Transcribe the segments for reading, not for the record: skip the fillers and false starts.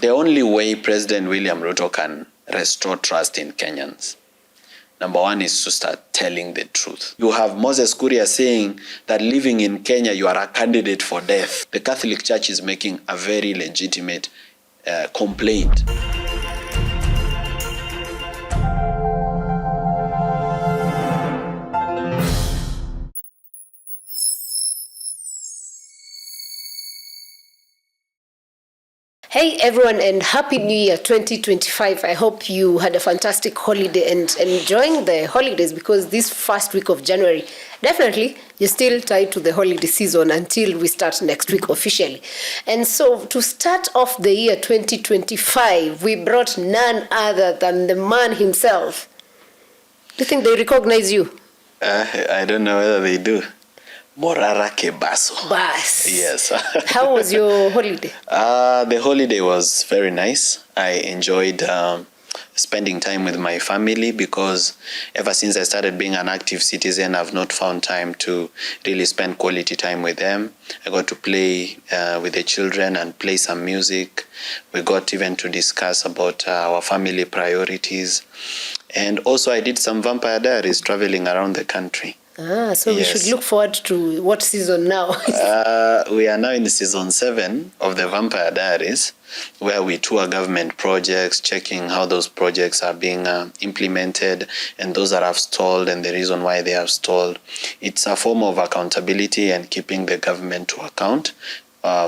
The only way President William Ruto can restore trust in Kenyans, number one, is to start telling the truth. You have Moses Kuria saying that living in Kenya, you are a candidate for death. The Catholic Church is making a very legitimate complaint. Hey everyone, and Happy New Year 2025. I hope you had a fantastic holiday and enjoying the holidays, because this first week of January, definitely you're still tied to the holiday season until we start next week officially. And so to start off the year 2025, we brought none other than the man himself. Do you think they recognize you? I don't know whether they do. Morara Kebaso. Bas. Yes. How was your holiday? The holiday was very nice. I enjoyed spending time with my family, because ever since I started being an active citizen, I've not found time to really spend quality time with them. I got to play with the children and play some music. We got even to discuss about our family priorities. And also I did some vampire diaries traveling around the country. So yes. We should look forward to what season now? We are now in season 7 of the Vampire Diaries, where we tour government projects, checking how those projects are being implemented, and those that have stalled and the reason why they have stalled. It's a form of accountability and keeping the government to account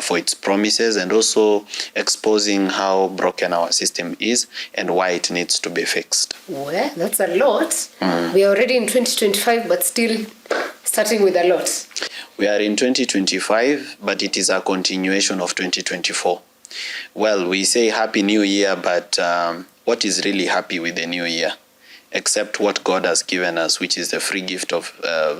for its promises, and also exposing how broken our system is and why it needs to be fixed. Well, that's a lot. We are already in 2025, but still starting with a lot. We are in 2025, but it is a continuation of 2024. Well, we say Happy New Year, but what is really happy with the new year? Except what God has given us, which is the free gift of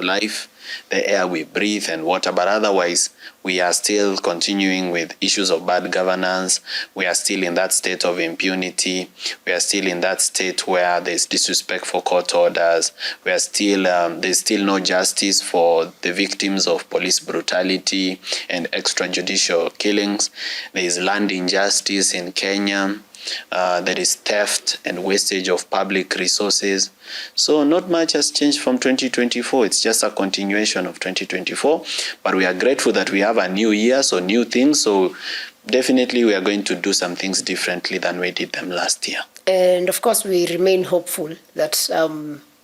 life, the air we breathe and water. But otherwise, we are still continuing with issues of bad governance. We are still in that state of impunity. We are still in that state where there's disrespect for court orders. We are still there's still no justice for the victims of police brutality and extrajudicial killings. There is land injustice in Kenya. There is theft and wastage of public resources. So not much has changed from 2024. It's just a continuation of 2024. But we are grateful that we have a new year, so new things. So definitely we are going to do some things differently than we did them last year. And of course, we remain hopeful that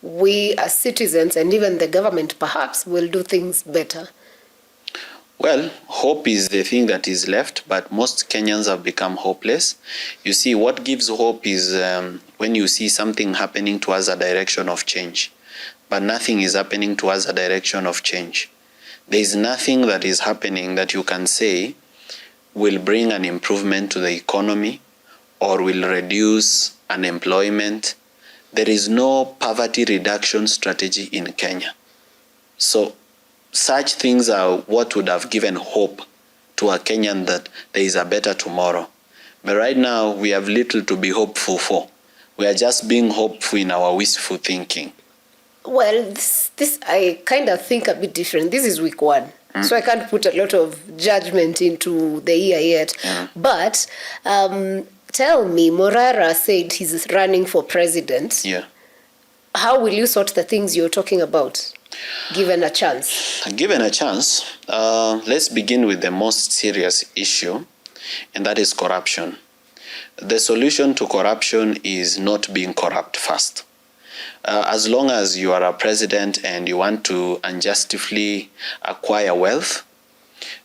we as citizens and even the government perhaps will do things better. Well, hope is the thing that is left, but most Kenyans have become hopeless. You see, what gives hope is when you see something happening towards a direction of change, but nothing is happening towards a direction of change. There is nothing that is happening that you can say will bring an improvement to the economy or will reduce unemployment. There is no poverty reduction strategy in Kenya. So such things are what would have given hope to a Kenyan that there is a better tomorrow. But right now, we have little to be hopeful for. We are just being hopeful in our wishful thinking. Well, this I kind of think a bit different. This is week 1. So I can't put a lot of judgment into the year yet. But tell me, Morara said he's running for president. Yeah. How will you sort the things you're talking about? Given a chance. Given a chance, let's begin with the most serious issue, and that is corruption. The solution to corruption is not being corrupt first. As long as you are a president and you want to unjustly acquire wealth,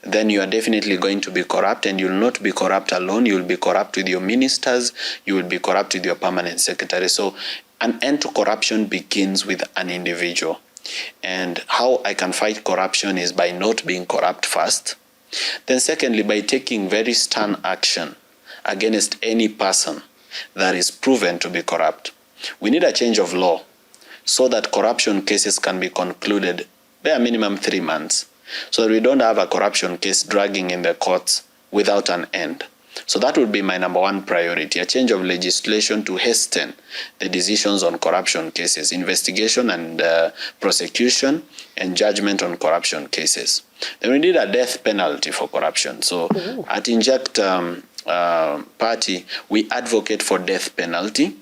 then you are definitely going to be corrupt, and you will not be corrupt alone. You will be corrupt with your ministers. You will be corrupt with your permanent secretary. So an end to corruption begins with an individual. And how I can fight corruption is by not being corrupt first. Then secondly, by taking very stern action against any person that is proven to be corrupt. We need a change of law so that corruption cases can be concluded bare minimum 3 months, so that we don't have a corruption case dragging in the courts without an end. So that would be my number 1 priority, a change of legislation to hasten the decisions on corruption cases, investigation and prosecution and judgment on corruption cases. Then we need a death penalty for corruption. So at Inject party, we advocate for death penalty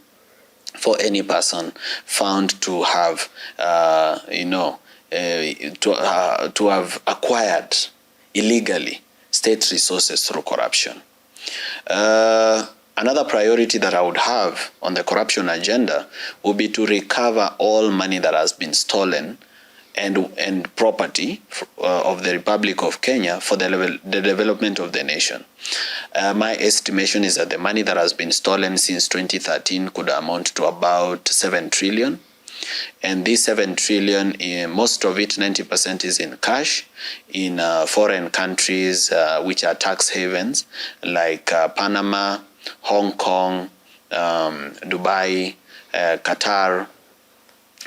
for any person found to have, to have acquired illegally state resources through corruption. Another priority that I would have on the corruption agenda would be to recover all money that has been stolen and property of the Republic of Kenya for the development of the nation. My estimation is that the money that has been stolen since 2013 could amount to about 7 trillion. And this 7 trillion, most of it, 90%, is in cash in foreign countries which are tax havens like Panama, Hong Kong, Dubai, Qatar,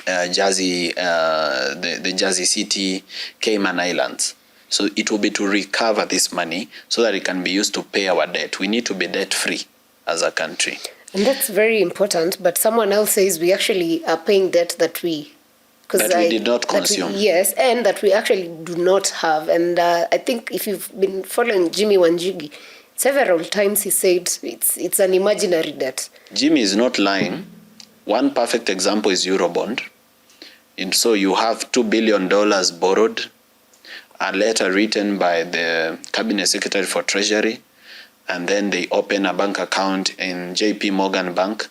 Jersey, the Jersey City, Cayman Islands. So it will be to recover this money so that it can be used to pay our debt. We need to be debt free as a country. And that's very important, but someone else says we actually are paying debt that we did not consume. Yes, and that we actually do not have. And I think if you've been following Jimmy Wanjigi, several times he said it's an imaginary debt. Jimmy is not lying. One perfect example is Eurobond. And so you have $2 billion borrowed, a letter written by the Cabinet Secretary for Treasury, and then they open a bank account in JP Morgan Bank.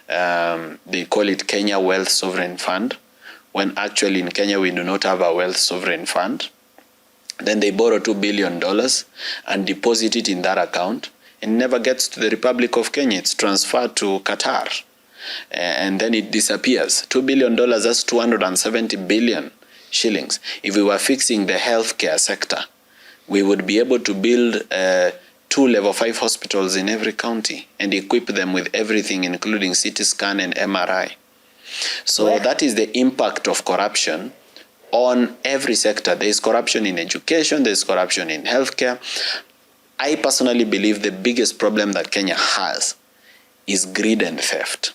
They call it Kenya Wealth Sovereign Fund, when actually in Kenya we do not have a wealth sovereign fund. Then they borrow $2 billion and deposit it in that account, and never gets to the Republic of Kenya. It's transferred to Qatar, and then it disappears. $2 billion, that's 270 billion shillings. If we were fixing the healthcare sector, we would be able to build 2 level 5 hospitals in every county and equip them with everything, including CT scan and MRI. So that is the impact of corruption on every sector. There is corruption in education, there is corruption in healthcare. I personally believe the biggest problem that Kenya has is greed and theft.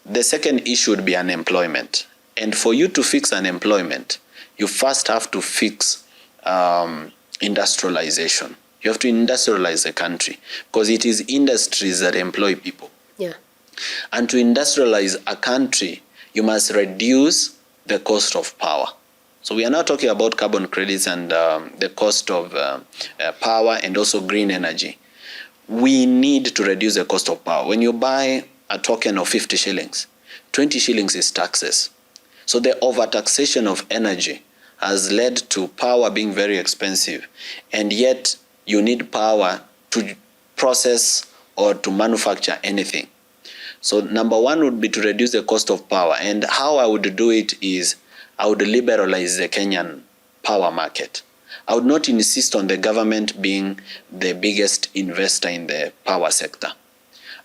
The second issue would be unemployment. And for you to fix unemployment, you first have to fix industrialization. You have to industrialize the country, because it is industries that employ people. Yeah. And to industrialize a country, you must reduce the cost of power. So we are now talking about carbon credits and the cost of power and also green energy. We need to reduce the cost of power. When you buy a token of 50 shillings, 20 shillings is taxes. So the overtaxation of energy has led to power being very expensive, and yet you need power to process or to manufacture anything. So number one would be to reduce the cost of power. And how I would do it is I would liberalize the Kenyan power market. I would not insist on the government being the biggest investor in the power sector.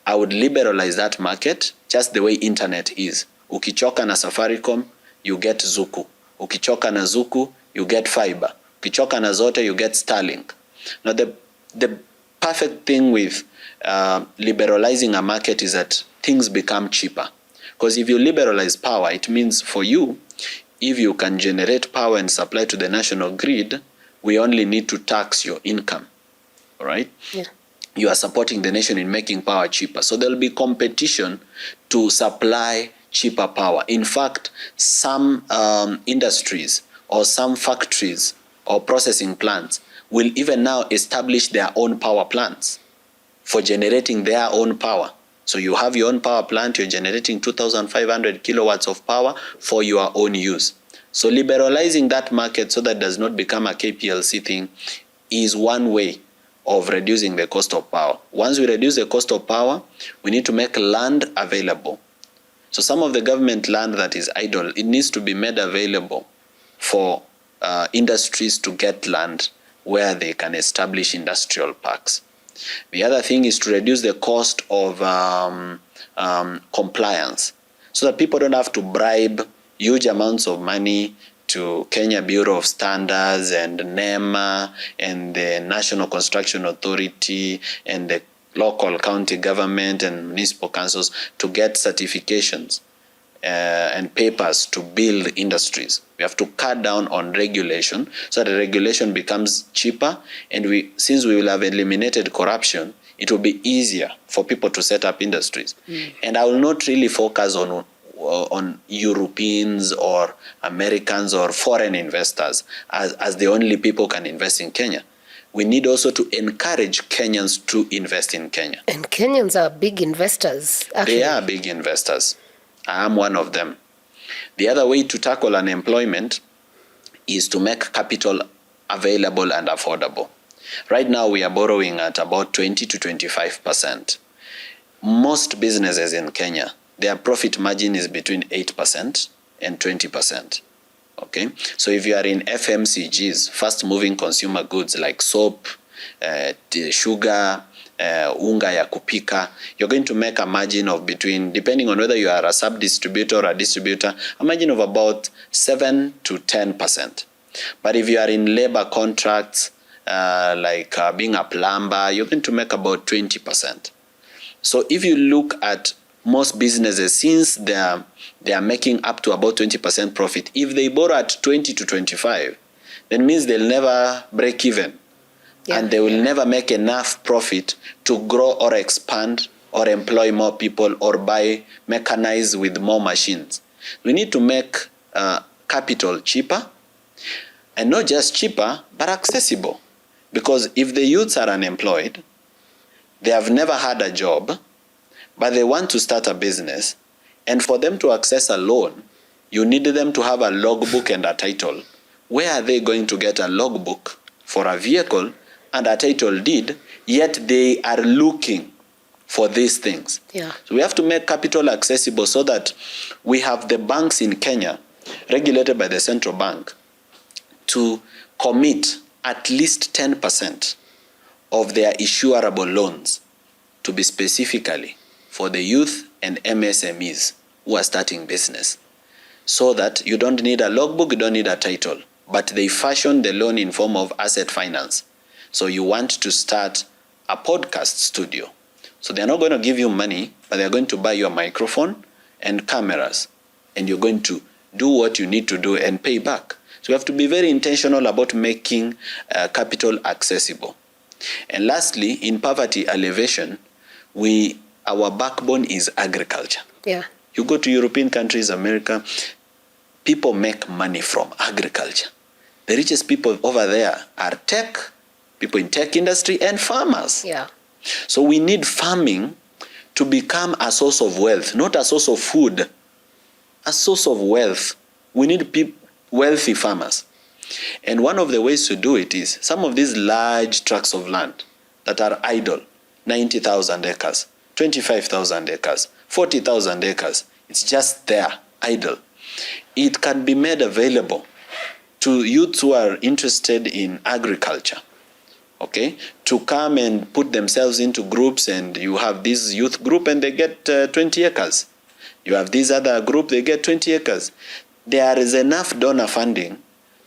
I would liberalize that market just the way internet is. Ukichoka na Safaricom, you get Zuku. Ukichoka na Zuku, you get fiber. Ukichoka na zote, you get Starlink. Now the perfect thing with liberalizing a market is that things become cheaper. Because if you liberalize power, it means for you, if you can generate power and supply to the national grid, we only need to tax your income. All right? Yeah. You are supporting the nation in making power cheaper. So there will be competition to supply cheaper power. In fact, some industries or some factories or processing plants will even now establish their own power plants for generating their own power. So you have your own power plant, you're generating 2,500 kilowatts of power for your own use. So liberalizing that market so that it does not become a KPLC thing is one way of reducing the cost of power. Once we reduce the cost of power, we need to make land available. So some of the government land that is idle, it needs to be made available for industries to get land where they can establish industrial parks. The other thing is to reduce the cost of compliance so that people don't have to bribe huge amounts of money to Kenya Bureau of Standards and NEMA and the National Construction Authority and the local county government and municipal councils to get certifications and papers to build industries. We have to cut down on regulation so that the regulation becomes cheaper, and since we will have eliminated corruption, it will be easier for people to set up industries. And I will not really focus on Europeans or Americans or foreign investors as the only people can invest in Kenya. We need also to encourage Kenyans to invest in Kenya. And Kenyans are big investors, actually. They are big investors. I am one of them. The other way to tackle unemployment is to make capital available and affordable. Right now, we are borrowing at about 20 to 25%. Most businesses in Kenya, their profit margin is between 8% and 20%. Okay, so if you are in FMCGs, fast-moving consumer goods like soap, sugar, unga ya kupika, you're going to make a margin of between, depending on whether you are a sub-distributor or a distributor, a margin of about 7 to 10%. But if you are in labor contracts, like being a plumber, you're going to make about 20%. So if you look at most businesses, since they are making up to about 20% profit, if they borrow at 20 to 25, then means they'll never break even. Yeah. And they will never make enough profit to grow or expand or employ more people or mechanize with more machines. We need to make capital cheaper, and not just cheaper, but accessible. Because if the youths are unemployed, they have never had a job, but they want to start a business, and for them to access a loan, you need them to have a logbook and a title. Where are they going to get a logbook for a vehicle and a title deed, yet they are looking for these things? Yeah. So we have to make capital accessible so that we have the banks in Kenya, regulated by the central bank, to commit at least 10% of their issuable loans to be specifically for the youth and MSMEs who are starting business, so that you don't need a logbook, you don't need a title, but they fashion the loan in form of asset finance. So you want to start a podcast studio. So they're not going to give you money, but they're going to buy you a microphone and cameras, and you're going to do what you need to do and pay back. So we have to be very intentional about making capital accessible. And lastly, in poverty alleviation, our backbone is agriculture. Yeah. You go to European countries, America, people make money from agriculture. The richest people over there are people in tech industry and farmers. Yeah. So we need farming to become a source of wealth, not a source of food, a source of wealth. We need wealthy farmers. And one of the ways to do it is some of these large tracts of land that are idle, 90,000 acres, 25,000 acres, 40,000 acres, it's just there, idle. It can be made available to youths who are interested in agriculture, okay, to come and put themselves into groups, and you have this youth group and they get 20 acres. You have this other group, they get 20 acres. There is enough donor funding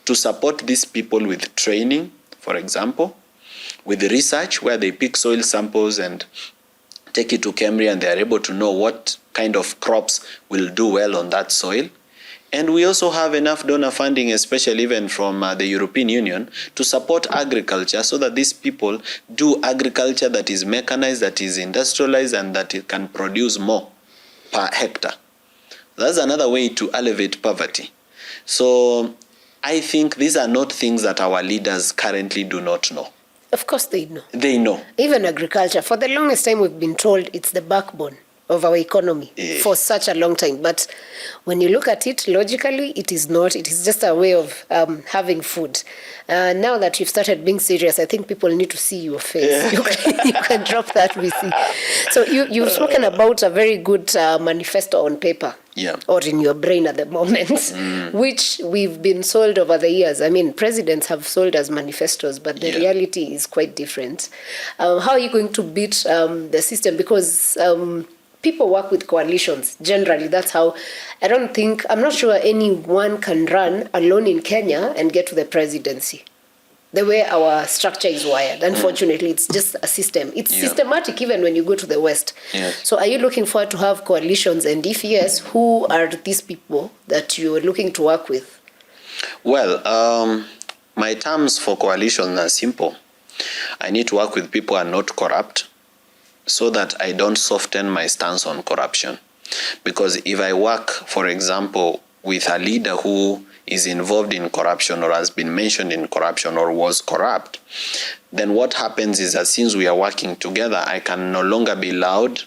to support these people with training, for example, with research where they pick soil samples and take it to Cambria, and they are able to know what kind of crops will do well on that soil. And we also have enough donor funding, especially even from the European Union, to support agriculture so that these people do agriculture that is mechanized, that is industrialized, and that it can produce more per hectare. That's another way to alleviate poverty. So I think these are not things that our leaders currently do not know. Of course they know. They know. Even agriculture. For the longest time we've been told it's the backbone of our economy for such a long time. But when you look at it logically, it is not. It is just a way of having food. Now that you've started being serious, I think people need to see your face. You can drop that VC. So you've spoken about a very good manifesto on paper. Yeah. Or in your brain at the moment, which we've been sold over the years. I mean, presidents have sold us manifestos, but the reality is quite different. How are you going to beat the system? Because people work with coalitions. Generally, that's how. I'm not sure anyone can run alone in Kenya and get to the presidency. The way our structure is wired. Unfortunately, it's just a system. It's systematic even when you go to the West. Yes. So are you looking forward to have coalitions? And if yes, who are these people that you're looking to work with? Well, my terms for coalition are simple. I need to work with people who are not corrupt. so that I don't soften my stance on corruption. Because if I work, for example, with a leader who is involved in corruption or has been mentioned in corruption or was corrupt, then what happens is that since we are working together, I can no longer be loud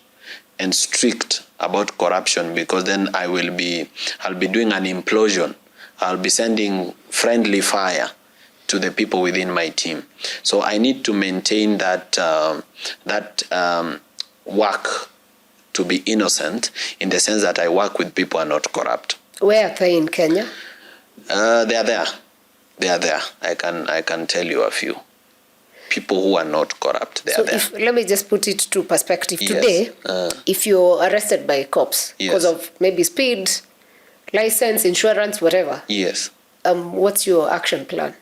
and strict about corruption, because then I'll be doing an implosion. I'll be sending friendly fire to the people within my team. So I need to maintain that work to be innocent, in the sense that I work with people who are not corrupt. Where are they in Kenya? They are there. I can tell you a few people who are not corrupt. They are there. Let me just put it to perspective. Yes. Today, if you're arrested by cops because Yes. of maybe speed, license, insurance, whatever. Yes. What's your action plan?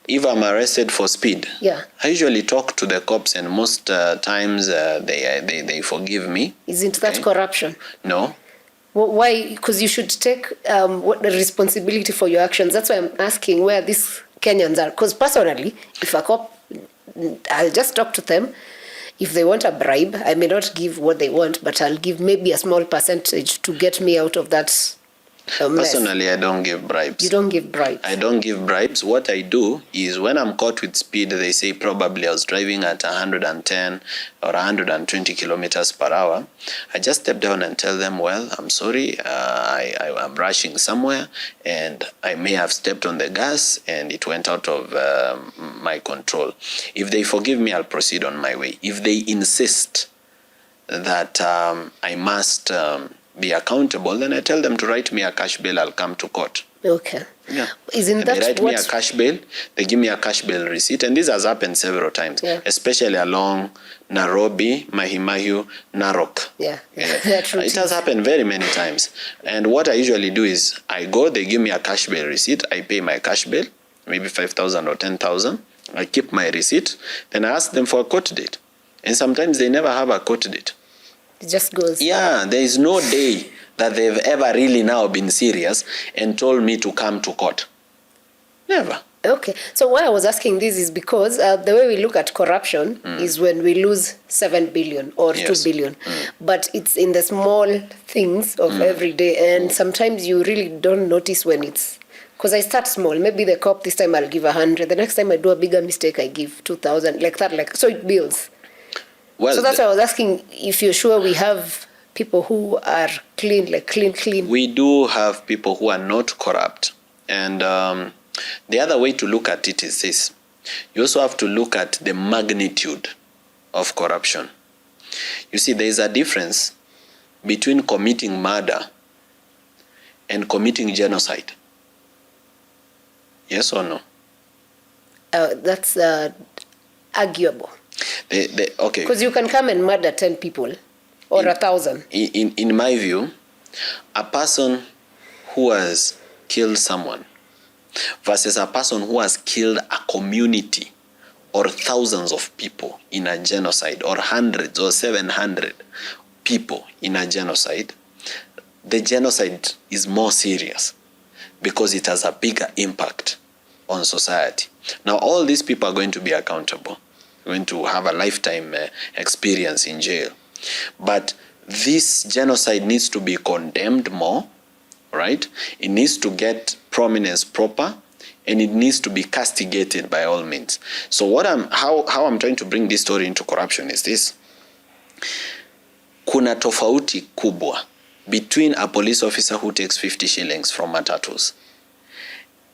If I'm arrested for speed, Yeah. I usually talk to the cops, and most times they forgive me. Isn't that corruption? No. Why? Because you should take the responsibility for your actions. That's why I'm asking where these Kenyans are. Because personally, if a cop, I'll just talk to them. If they want a bribe, I may not give what they want, but I'll give maybe a small percentage to get me out of that mess. Personally, I don't give bribes. You don't give bribes? I don't give bribes. What I do is, when I'm caught with speed, they say probably I was driving at 110 or 120 kilometers per hour. I just step down and tell them, well, I'm sorry, I'm rushing somewhere, and I may have stepped on the gas and it went out of my control. If they forgive me, I'll proceed on my way. If they insist that I must be accountable, then I tell them to write me a cash bill. I'll come to court. Okay. Yeah. Isn't that they write me a cash bill, they give me a cash bill receipt, and this has happened several times, especially along Nairobi, Mahimayu, Narok. Yeah. It has happened very many times. And what I usually do is, I go, they give me a cash bill receipt, I pay my cash bill, maybe 5,000 or 10,000, I keep my receipt, then I ask them for a court date. And sometimes they never have a court date. It just goes. Yeah, there is no day that they've ever really now been serious and told me to come to court. Never. Okay. So why I was asking this is because the way we look at corruption is when we lose 7 billion or 2 billion. But it's in the small things of every day. And sometimes you really don't notice when it's... Because I start small. Maybe the cop, this time I'll give 100. The next time I do a bigger mistake, I give 2,000. Like that. So it builds. Well, so that's why I was asking if you're sure we have people who are clean, like clean. We do have people who are not corrupt. And the other way to look at it is this. You also have to look at the magnitude of corruption. You see, there is a difference between committing murder and committing genocide. Yes or no? That's arguable. Okay. Because you can come and murder 10 people or 1,000. In my view, a person who has killed someone versus a person who has killed a community or thousands of people in a genocide, or hundreds or 700 people in a genocide, the genocide is more serious because it has a bigger impact on society. Now, all these people are going to be accountable, going to have a lifetime experience in jail. But this genocide needs to be condemned more, right? It needs to get prominence proper, and it needs to be castigated by all means. So how I'm trying to bring this story into corruption is this. Kuna tofauti kubwa between a police officer who takes 50 shillings from matatus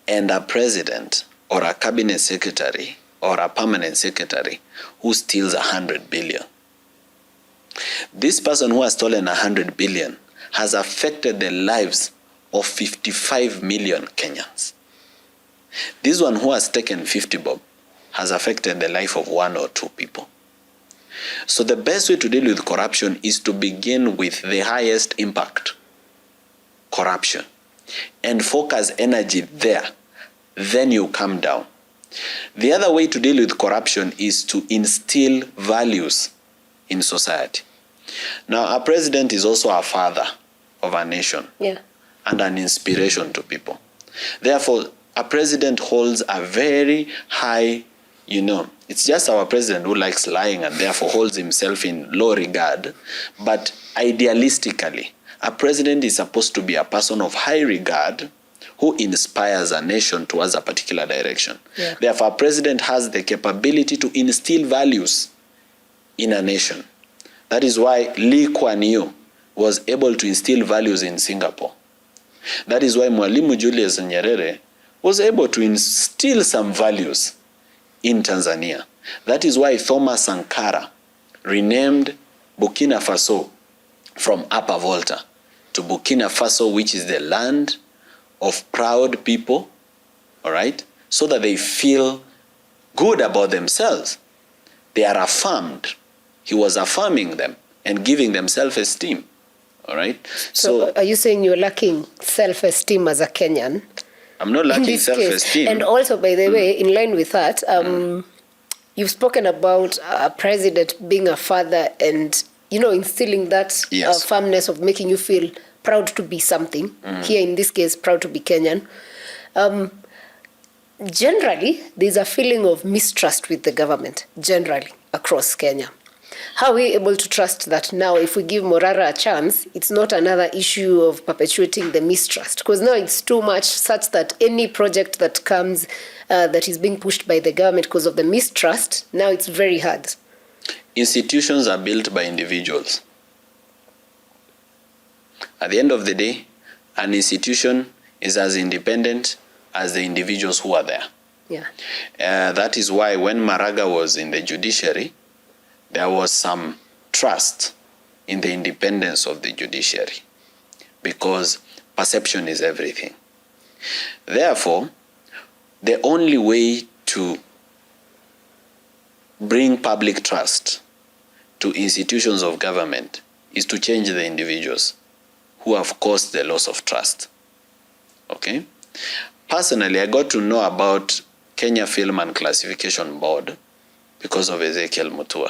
and a president or a cabinet secretary or a permanent secretary who steals 100 billion. This person who has stolen 100 billion has affected the lives of 55 million Kenyans. This one who has taken 50 bob has affected the life of 1 or 2 people. So the best way to deal with corruption is to begin with the highest impact corruption and focus energy there. Then you come down. The other way to deal with corruption is to instill values in society. Now, a president is also a father of a nation and an inspiration to people. Therefore, a president holds a very high it's just our president who likes lying and therefore holds himself in low regard. But idealistically, a president is supposed to be a person of high regard who inspires a nation towards a particular direction. Yeah. Therefore, a president has the capability to instill values in a nation. That is why Lee Kuan Yew was able to instill values in Singapore. That is why Mwalimu Julius Nyerere was able to instill some values in Tanzania. That is why Thomas Sankara renamed Burkina Faso from Upper Volta to Burkina Faso, which is the land of proud people, all right, so that they feel good about themselves. They are affirmed. He was affirming them and giving them self-esteem, all right? So are you saying you're lacking self-esteem as a Kenyan? I'm not lacking self-esteem. And also, by the way, in line with that, you've spoken about a president being a father and, instilling that firmness of making you feel proud to be something. Here, in this case, proud to be Kenyan. Generally, there's a feeling of mistrust with the government, generally, across Kenya. How are we able to trust that now, if we give Morara a chance, it's not another issue of perpetuating the mistrust? Because now it's too much such that any project that comes that is being pushed by the government because of the mistrust, now it's very hard. Institutions are built by individuals. At the end of the day, an institution is as independent as the individuals who are there. Yeah. That is why when Maraga was in the judiciary, there was some trust in the independence of the judiciary, because perception is everything. Therefore, the only way to bring public trust to institutions of government is to change the individuals who have caused the loss of trust. Okay? Personally, I got to know about Kenya Film and Classification Board because of Ezekiel Mutua.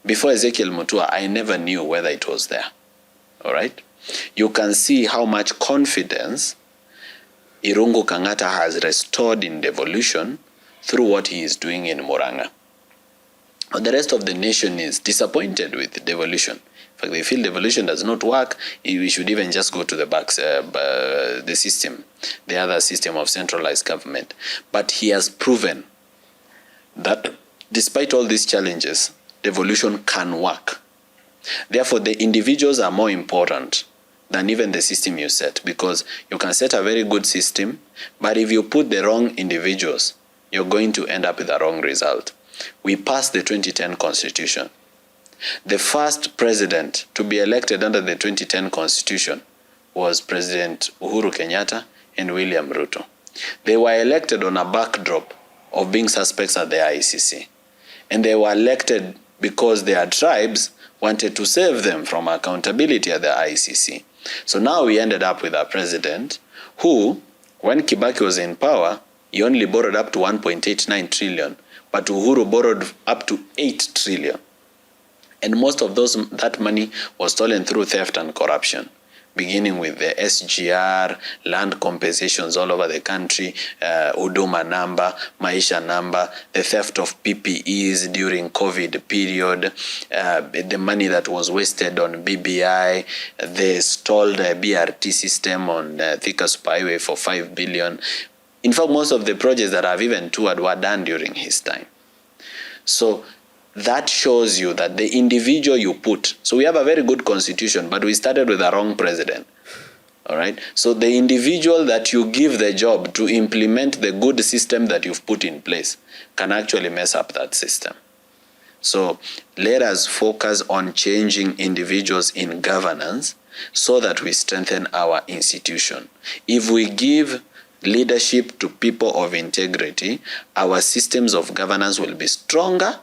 Before Ezekiel Mutua, I never knew whether it was there. All right? You can see how much confidence Irungu Kangata has restored in devolution through what he is doing in Murang'a. The rest of the nation is disappointed with devolution. In fact, they feel devolution does not work. We should even just go to the system, the other system of centralized government. But he has proven that despite all these challenges, devolution can work. Therefore, the individuals are more important than even the system you set, because you can set a very good system, but if you put the wrong individuals, you're going to end up with the wrong result. We passed the 2010 Constitution. The first president to be elected under the 2010 Constitution was President Uhuru Kenyatta and William Ruto. They were elected on a backdrop of being suspects at the ICC. And they were elected because their tribes wanted to save them from accountability at the ICC. So now we ended up with a president who, when Kibaki was in power, he only borrowed up to 1.89 trillion, but Uhuru borrowed up to 8 trillion. And most of that money was stolen through theft and corruption, beginning with the SGR, land compensations all over the country, Huduma number, Maisha number, the theft of PPEs during COVID period, the money that was wasted on BBI, the stalled BRT system on Thika Superhighway for 5 billion. In fact, most of the projects that have even toured were done during his time. So that shows you that the individual you put, so we have a very good constitution, but we started with the wrong president. All right. So the individual that you give the job to implement the good system that you've put in place can actually mess up that system. So let us focus on changing individuals in governance so that we strengthen our institution. If we give leadership to people of integrity, our systems of governance will be stronger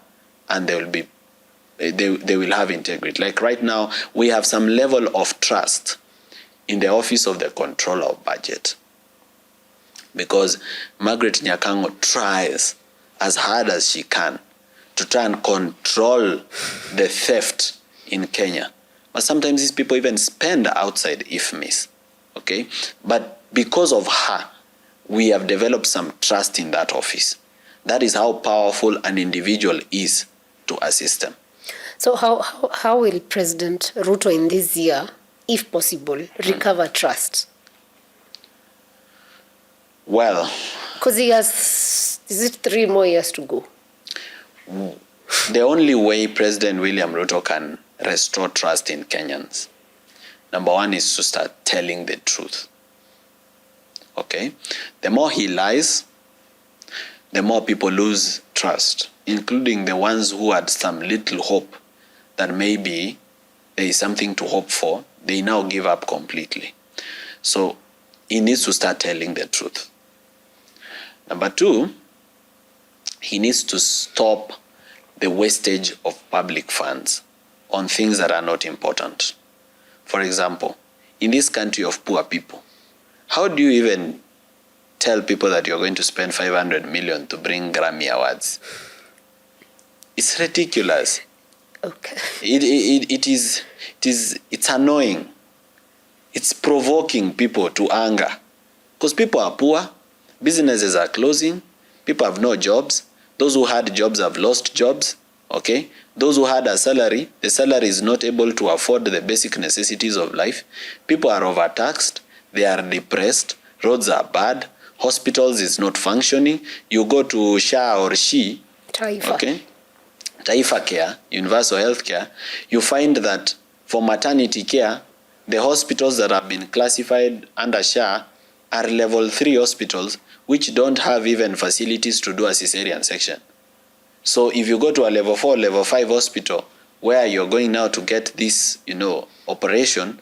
and they will have integrity. Like right now, we have some level of trust in the office of the controller of budget, because Margaret Nyakango tries as hard as she can to try and control the theft in Kenya. But sometimes these people even spend outside IFMIS, okay? But because of her, we have developed some trust in that office. That is how powerful an individual is to a system. So how will President Ruto in this year, if possible, recover trust? Well, because he has, is it 3 more years to go? The only way President William Ruto can restore trust in Kenyans, number one, is to start telling the truth. Okay? The more he lies, the more people lose trust, including the ones who had some little hope that maybe there is something to hope for. They now give up completely. So he needs to start telling the truth. Number two, he needs to stop the wastage of public funds on things that are not important. For example, in this country of poor people, how do you even tell people that you're going to spend 500 million to bring Grammy Awards? It's ridiculous. Okay. It's annoying. It's provoking people to anger. Because people are poor, businesses are closing, people have no jobs. Those who had jobs have lost jobs. Okay? Those who had a salary, the salary is not able to afford the basic necessities of life. People are overtaxed, they are depressed, roads are bad, hospitals is not functioning. You go to SHA or SHI, Taifa. Okay? Taifa Care, Universal Health Care, you find that for maternity care, the hospitals that have been classified under SHA are level 3 hospitals which don't have even facilities to do a cesarean section. So if you go to a level 4, level 5 hospital where you're going now to get this, operation,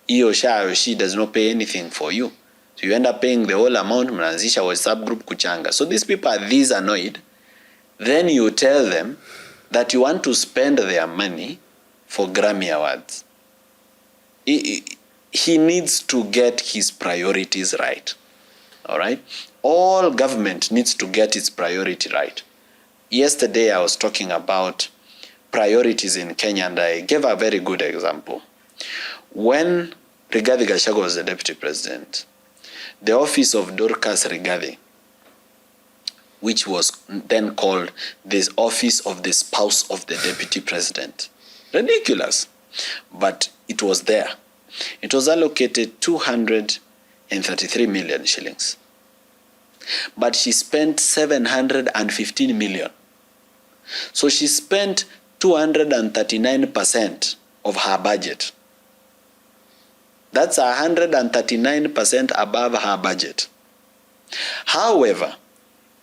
he or she does not pay anything for you. So you end up paying the whole amount, mnaanzisha WhatsApp group kuchanga. So these people are this annoyed. Then you tell them that you want to spend their money for Grammy Awards. He needs to get his priorities right. All right? All government needs to get its priority right. Yesterday I was talking about priorities in Kenya, and I gave a very good example. When Rigathi Gachagua was the deputy president, the office of Dorcas Rigathi, which was then called the office of the spouse of the deputy president. Ridiculous. But it was there. It was allocated 233 million shillings. But she spent 715 million. So she spent 239% of her budget. That's 139% above her budget. However,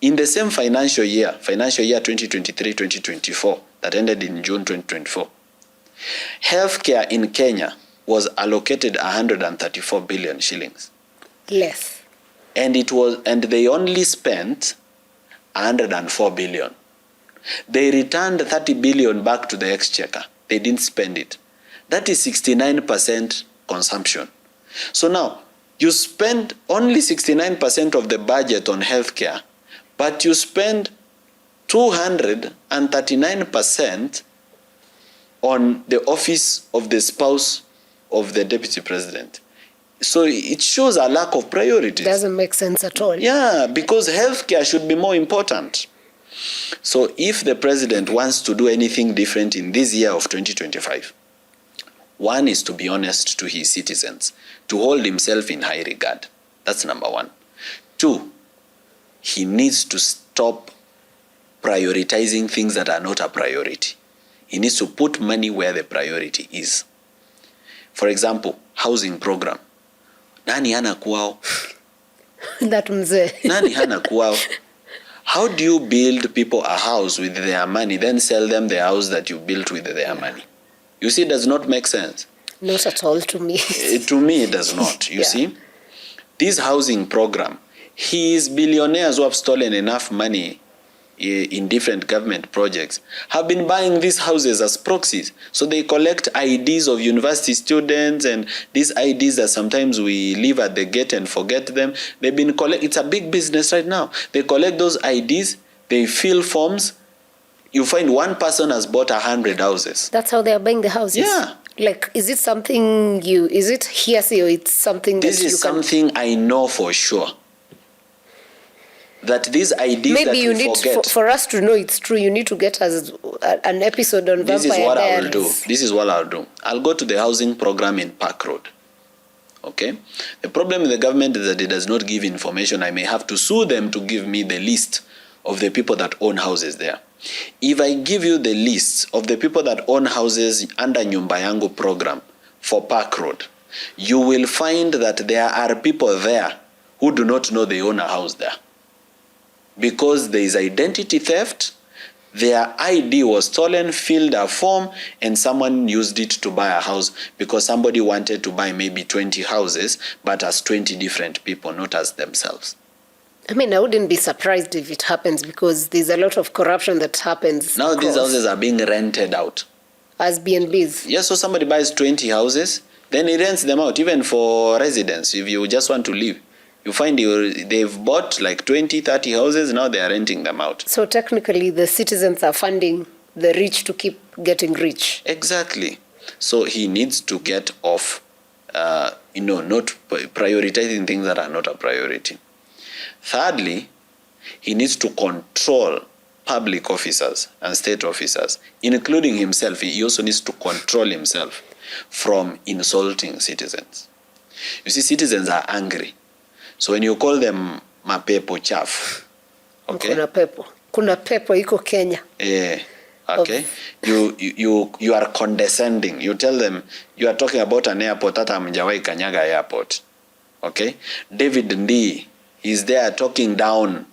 in the same financial year 2023-2024, that ended in June 2024, healthcare in Kenya was allocated 134 billion shillings. Less. And they only spent 104 billion. They returned 30 billion back to the exchequer. They didn't spend it. That is 69% consumption. So now, you spend only 69% of the budget on healthcare, but you spend 239% on the office of the spouse of the deputy president. So it shows a lack of priorities. Doesn't make sense at all. Yeah, because healthcare should be more important. So if the president wants to do anything different in this year of 2025, one is to be honest to his citizens, to hold himself in high regard. That's number one. Two, he needs to stop prioritizing things that are not a priority. He needs to put money where the priority is. For example, housing program. Nani hana kwao? That mzee. Nani hana kwao? How do you build people a house with their money, then sell them the house that you built with their money? You see, it does not make sense. Not at all to me. To me, it does not. You see? This housing program, his billionaires who have stolen enough money in different government projects have been buying these houses as proxies. So they collect IDs of university students, and these IDs that sometimes we leave at the gate and forget them. They've been it's a big business right now. They collect those IDs, they fill forms. You find one person has bought 100 houses. That's how they are buying the houses? Yeah. Like, is it something is it hearsay, or it's something that you can... This is something I know for sure. that these ideas maybe that you we need forget. for us to know it's true, you need to get us an episode on This Vampire is what Diaries. I will do. This is what I'll do. I'll go to the housing program in Park Road. Okay? The problem with the government is that it does not give information. I may have to sue them to give me the list of the people that own houses there. If I give you the list of the people that own houses under Nyumba Yangu program for Park Road, you will find that there are people there who do not know they own a house there. Because there is identity theft, their ID was stolen, filled a form, and someone used it to buy a house because somebody wanted to buy maybe 20 houses, but as 20 different people, not as themselves. I mean, I wouldn't be surprised if it happens because there's a lot of corruption that happens. Now these houses are being rented out. As B&Bs. Yes, so somebody buys 20 houses, then he rents them out, even for residents, if you just want to live. You find they've bought like 20, 30 houses, now they are renting them out. So technically the citizens are funding the rich to keep getting rich. Exactly. So he needs to get off, not prioritizing things that are not a priority. Thirdly, he needs to control public officers and state officers, including himself. He also needs to control himself from insulting citizens. You see, citizens are angry. So when you call them mapepo chafu, okay? Kuna pepo iko Kenya. Okay. You are condescending. You tell them you are talking about an airport that hamjawahi kanyaga airport. Okay? David Ndii is there talking down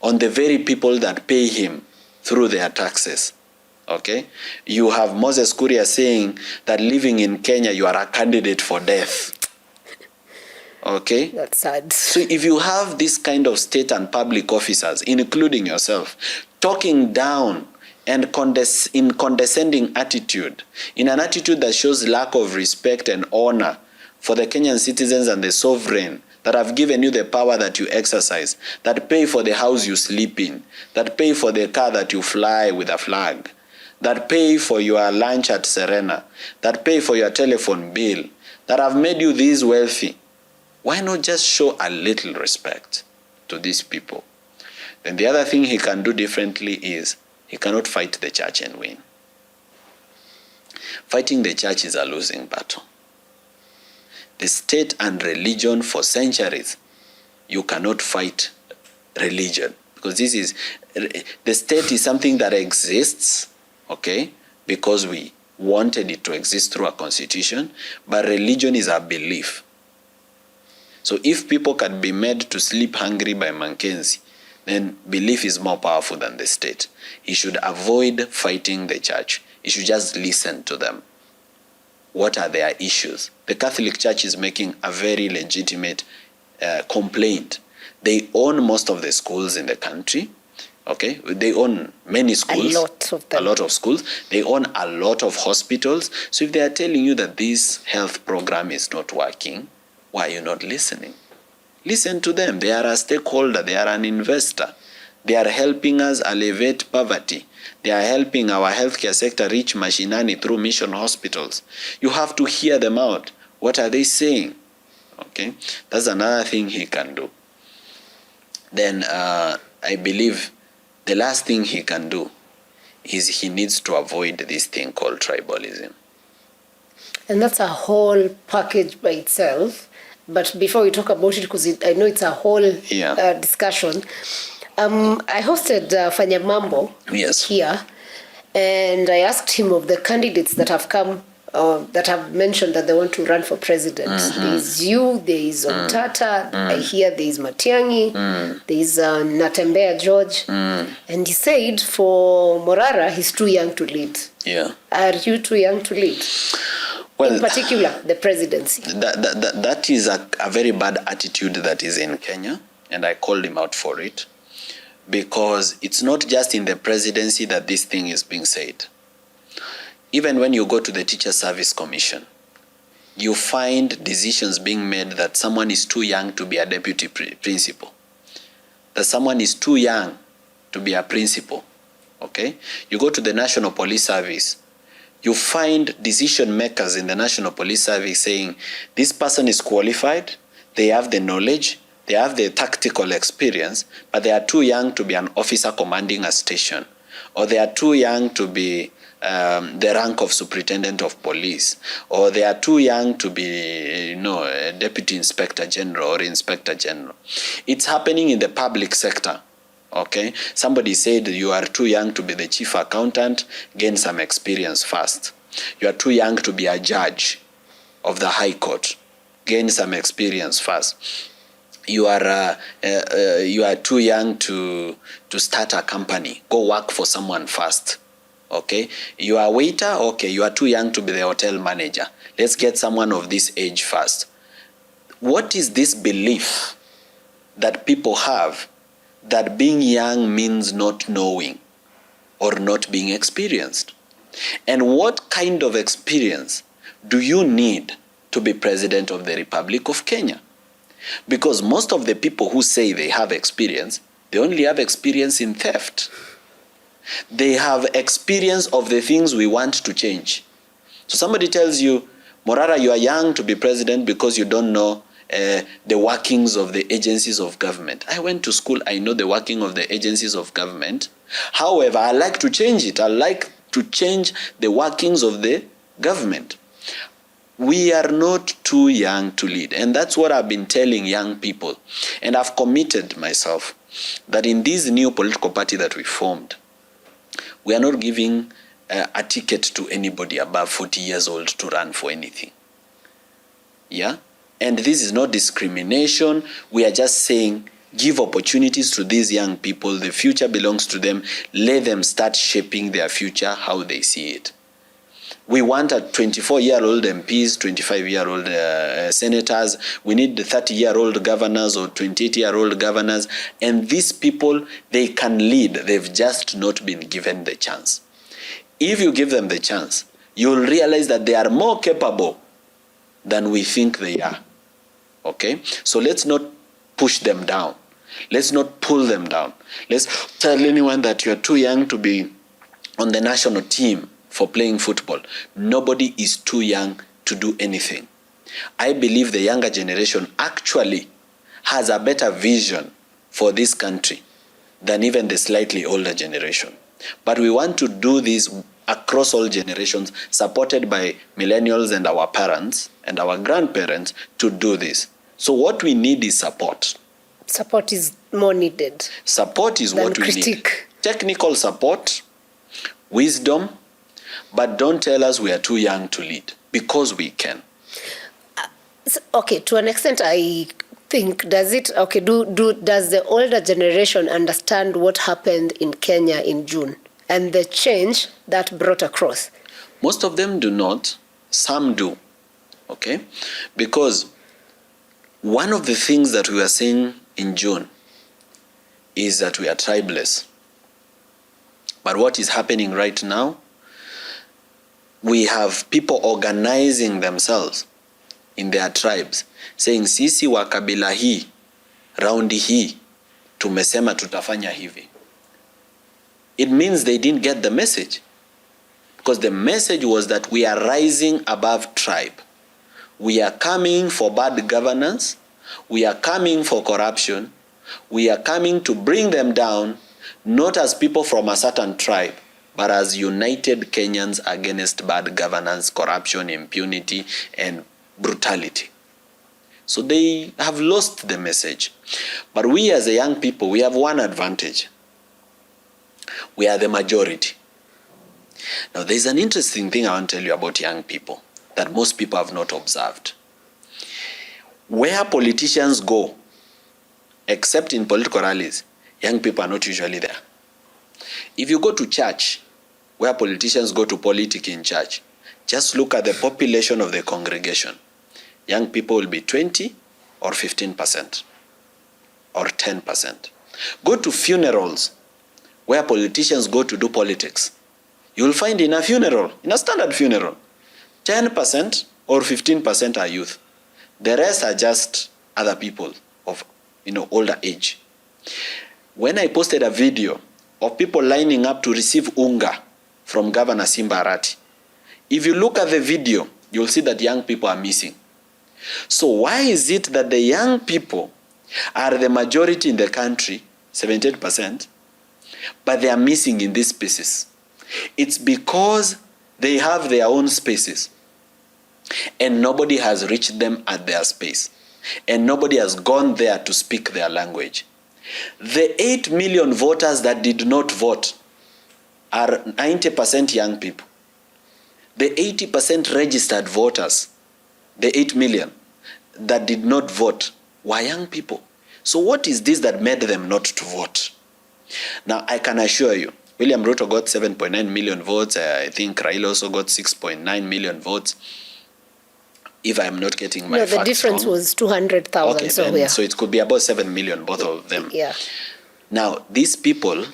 on the very people that pay him through their taxes. Okay? You have Moses Kuria saying that living in Kenya you are a candidate for death. Okay? That's sad. So if you have this kind of state and public officers, including yourself, talking down and in condescending attitude, in an attitude that shows lack of respect and honor for the Kenyan citizens and the sovereign that have given you the power that you exercise, that pay for the house you sleep in, that pay for the car that you fly with a flag, that pay for your lunch at Serena, that pay for your telephone bill, that have made you this wealthy, why not just show a little respect to these people? Then the other thing he can do differently is he cannot fight the church and win. Fighting the church is a losing battle. The state and religion for centuries, you cannot fight religion because the state is something that exists, okay, because we wanted it to exist through a constitution, but religion is a belief. So if people can be made to sleep hungry by Mackenzie, then belief is more powerful than the state. He should avoid fighting the church. He should just listen to them. What are their issues? The Catholic Church is making a very legitimate complaint. They own most of the schools in the country. Okay, they own many schools. A lot of them. A lot of schools. They own a lot of hospitals. So if they are telling you that this health program is not working, why are you not listening? Listen to them. They are a stakeholder. They are an investor. They are helping us alleviate poverty. They are helping our healthcare sector reach mashinani through mission hospitals. You have to hear them out. What are they saying? Okay, that's another thing he can do. Then I believe the last thing he can do is he needs to avoid this thing called tribalism. And that's a whole package by itself. But before we talk about it, because I know it's a whole discussion, I hosted Fanya Mambo here, and I asked him of the candidates that have come, that have mentioned that they want to run for president. There's you, there is Omtata, I hear there is Matiang'i, there is Natembea George, and he said for Morara, he's too young to lead. Yeah. Are you too young to lead? Well, in particular, the presidency. That is a very bad attitude that is in Kenya, and I called him out for it, because it's not just in the presidency that this thing is being said. Even when you go to the Teacher Service Commission, you find decisions being made that someone is too young to be a deputy principal, that someone is too young to be a principal. Okay? You go to the National Police Service, you find decision makers in the National Police Service saying, this person is qualified, they have the knowledge, They have the tactical experience, but they are too young to be an officer commanding a station, or they are too young to be the rank of superintendent of police, or they are too young to be, a deputy inspector general or inspector general. It's happening in the public sector. Okay, somebody said you are too young to be the chief accountant, gain some experience first. You are too young to be a judge of the high court, gain some experience first. You are too young to start a company, go work for someone first. Okay, you are a waiter. Okay, you are too young to be the hotel manager. Let's get someone of this age first. What is this belief that people have that being young means not knowing or not being experienced? And what kind of experience do you need to be president of the Republic of Kenya? Because most of the people who say they have experience, they only have experience in theft. They have experience of the things we want to change. So somebody tells you, Morara, you are young to be president because you don't know the workings of the agencies of government. I went to school, I know the working of the agencies of government. However, I like to change it. I like to change the workings of the government. We are not too young to lead. And that's what I've been telling young people. And I've committed myself that in this new political party that we formed, we are not giving a ticket to anybody above 40 years old to run for anything. Yeah? And this is not discrimination. We are just saying, give opportunities to these young people. The future belongs to them. Let them start shaping their future how they see it. We want a 24-year-old MPs, 25-year-old senators. We need the 30-year-old governors or 28-year-old governors. And these people, they can lead. They've just not been given the chance. If you give them the chance, you'll realize that they are more capable than we think they are. Okay? So let's not push them down. Let's not pull them down. Let's tell anyone that you're too young to be on the national team for playing football. Nobody is too young to do anything. I believe the younger generation actually has a better vision for this country than even the slightly older generation. But we want to do this across all generations, supported by millennials and our parents and our grandparents to do this. So what we need is support. Support is more needed. Support is what we need. Technical support, wisdom, but don't tell us we are too young to lead, because we can. Okay, to an extent, I think, does the older generation understand what happened in Kenya in June and the change that brought across? Most of them do not. Some do. Okay? Because one of the things that we were saying in June is that we are tribeless. But what is happening right now? We have people organizing themselves in their tribes, saying sisi wa kabila hii, raundi hii, tumesema tutafanya hivi. It means they didn't get the message. Because the message was that we are rising above tribe. We are coming for bad governance. We are coming for corruption. We are coming to bring them down, not as people from a certain tribe, but as united Kenyans against bad governance, corruption, impunity, and brutality. So they have lost the message. But we as a young people, we have one advantage. We are the majority. Now there's an interesting thing I want to tell you about young people that most people have not observed. Where politicians go, except in political rallies, young people are not usually there. If you go to church, where politicians go to politic in church, just look at the population of the congregation. Young people will be 20 or 15% or 10%. Go to funerals, where politicians go to do politics. You will find in a funeral, in a standard funeral, 10% or 15% are youth. The rest are just other people of older age. When I posted a video of people lining up to receive unga from Governor Simba Arati, if you look at the video, you'll see that young people are missing. So why is it that the young people are the majority in the country, 78%, but they are missing in these spaces. It's because they have their own spaces and nobody has reached them at their space and nobody has gone there to speak their language. The 8 million voters that did not vote are 90% young people. The 80% registered voters, the 8 million that did not vote, were young people. So what is this that made them not to vote? Now, I can assure you, William Ruto got 7.9 million votes. I think Raila also got 6.9 million votes. If I'm not getting my facts wrong. No, the difference was 200,000. Okay, so, yeah. So it could be about 7 million, both of them. Yeah. Now, these people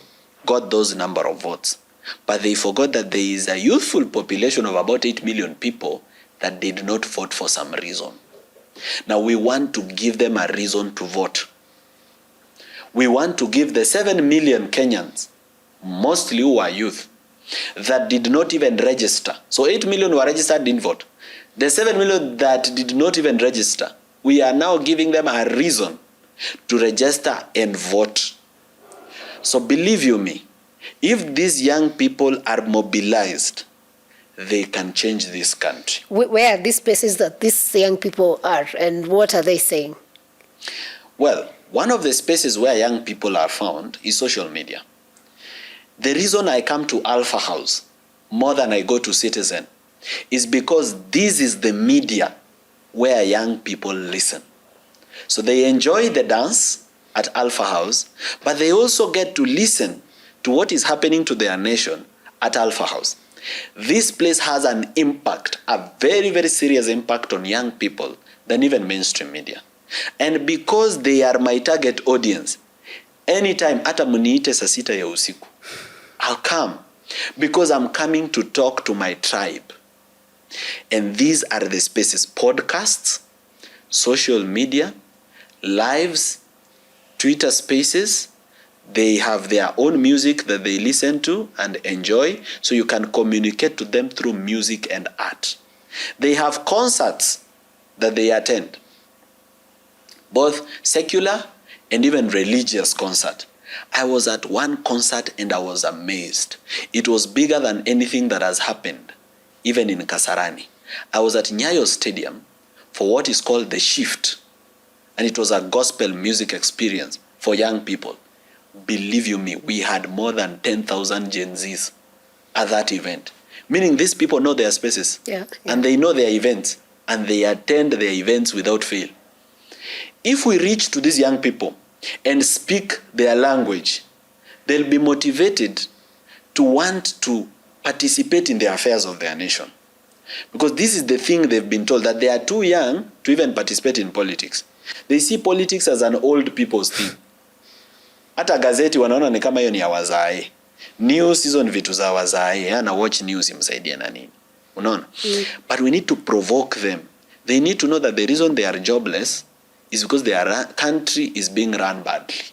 got those number of votes, but they forgot that there is a youthful population of about 8 million people that did not vote for some reason. Now, we want to give them a reason to vote. We want to give the 7 million Kenyans, mostly who are youth, that did not even register. So 8 million were registered, didn't vote. The 7 million that did not even register, we are now giving them a reason to register and vote. So believe you me, if these young people are mobilized, they can change this country. Where are these spaces that these young people are, and what are they saying? Well, one of the spaces where young people are found is social media. The reason I come to Alpha House more than I go to Citizen is because this is the media where young people listen. So they enjoy the dance at Alpha House, but they also get to listen to what is happening to their nation at Alpha House. This place has an impact, a very, very serious impact on young people than even mainstream media. And because they are my target audience, anytime hata muniite saa sita ya usiku, I'll come because I'm coming to talk to my tribe. And these are the spaces: podcasts, social media, lives, Twitter spaces. They have their own music that they listen to and enjoy, so you can communicate to them through music and art. They have concerts that they attend, both secular and even religious concert. I was at one concert and I was amazed. It was bigger than anything that has happened, even in Kasarani. I was at Nyayo Stadium for what is called The Shift, and it was a gospel music experience for young people. Believe you me, we had more than 10,000 Gen Zs at that event. Meaning these people know their spaces, and they know their events, and they attend their events without fail. If we reach to these young people and speak their language, they'll be motivated to want to participate in the affairs of their nation. Because this is the thing they've been told, that they are too young to even participate in politics. They see politics as an old people's thing. Hata gazeti wanaona ni kama hiyo ni ya wazae. News hizo ni vitu za wazae. Ana watch news imsaidie na nini. Unaona? But we need to provoke them. They need to know that the reason they are jobless is because their country is being run badly.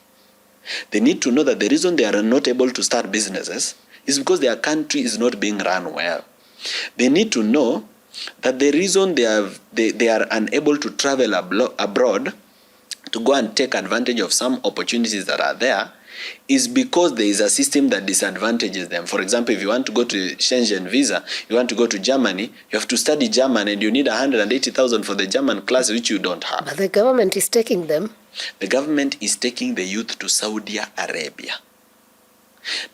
They need to know that the reason they are not able to start businesses is because their country is not being run well. They need to know that the reason they are unable to travel abroad to go and take advantage of some opportunities that are there is because there is a system that disadvantages them. For example, if you want to go to Schengen visa, you want to go to Germany, you have to study German and you need 180,000 for the German class, which you don't have. But the government is taking them. The government is taking the youth to Saudi Arabia.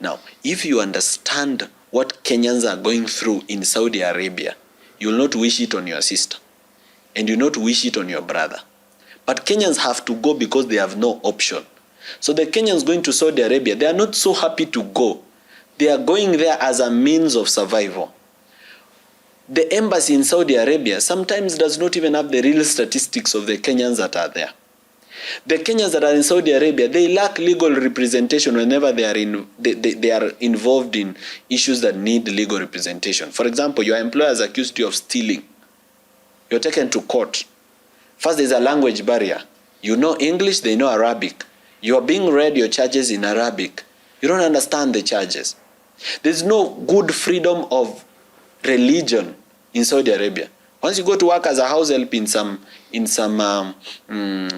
Now, if you understand what Kenyans are going through in Saudi Arabia, you will not wish it on your sister and you will not wish it on your brother. But Kenyans have to go because they have no option. So the Kenyans going to Saudi Arabia, they are not so happy to go. They are going there as a means of survival. The embassy in Saudi Arabia sometimes does not even have the real statistics of the Kenyans that are there. The Kenyans that are in Saudi Arabia, they lack legal representation whenever they are involved in issues that need legal representation. For example, your employer has accused you of stealing. You're taken to court. First, there's a language barrier. You know English, they know Arabic. You are being read your charges in Arabic. You don't understand the charges. There's no good freedom of religion in Saudi Arabia. Once you go to work as a house help in some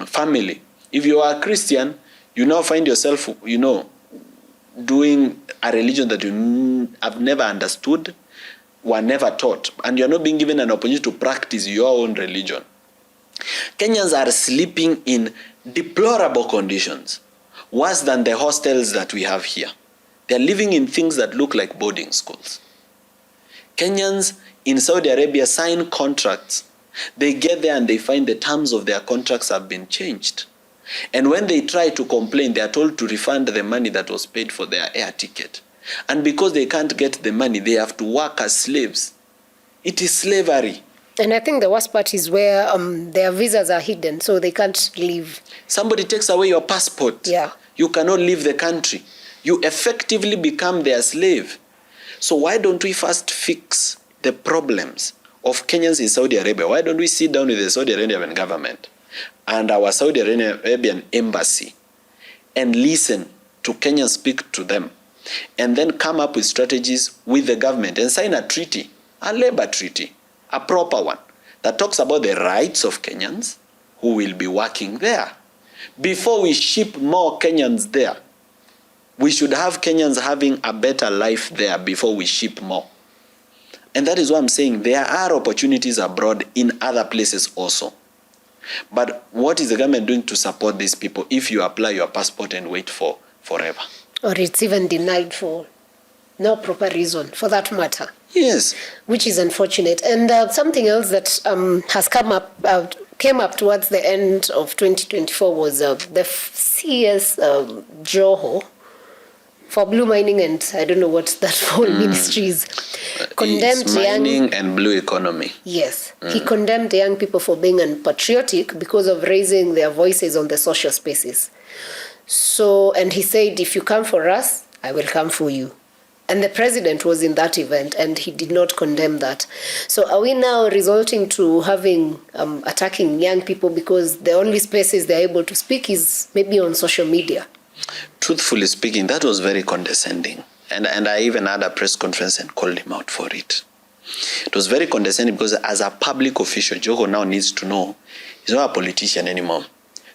family, If you are a Christian, you now find yourself, doing a religion that you have never understood, were never taught, and you're not being given an opportunity to practice your own religion. Kenyans are sleeping in deplorable conditions, worse than the hostels that we have here. They're living in things that look like boarding schools. Kenyans in Saudi Arabia sign contracts. They get there and they find the terms of their contracts have been changed. And when they try to complain, they are told to refund the money that was paid for their air ticket. And because they can't get the money, they have to work as slaves. It is slavery. And I think the worst part is where their visas are hidden, so they can't leave. Somebody takes away your passport. Yeah. You cannot leave the country. You effectively become their slave. So why don't we first fix the problems of Kenyans in Saudi Arabia? Why don't we sit down with the Saudi Arabian government and our Saudi Arabian embassy and listen to Kenyans speak to them, and then come up with strategies with the government and sign a treaty, a labor treaty, a proper one, that talks about the rights of Kenyans who will be working there. Before we ship more Kenyans there, we should have Kenyans having a better life there before we ship more. And that is why I'm saying there are opportunities abroad in other places also. But what is the government doing to support these people if you apply your passport and wait for forever? Or it's even denied for no proper reason, for that matter. Yes. Which is unfortunate. And something else that has came up towards the end of 2024 was the CS Joho for blue mining, and I don't know what that whole ministry is. Condemned it's mining and blue economy. Yes. He condemned young people for being unpatriotic because of raising their voices on the social spaces. So, and he said, if you come for us, I will come for you. And the president was in that event, and he did not condemn that. So are we now resulting to having attacking young people because the only spaces they're able to speak is maybe on social media? Truthfully speaking, that was very condescending. And I even had a press conference and called him out for it. It was very condescending because as a public official, Joho now needs to know he's not a politician anymore.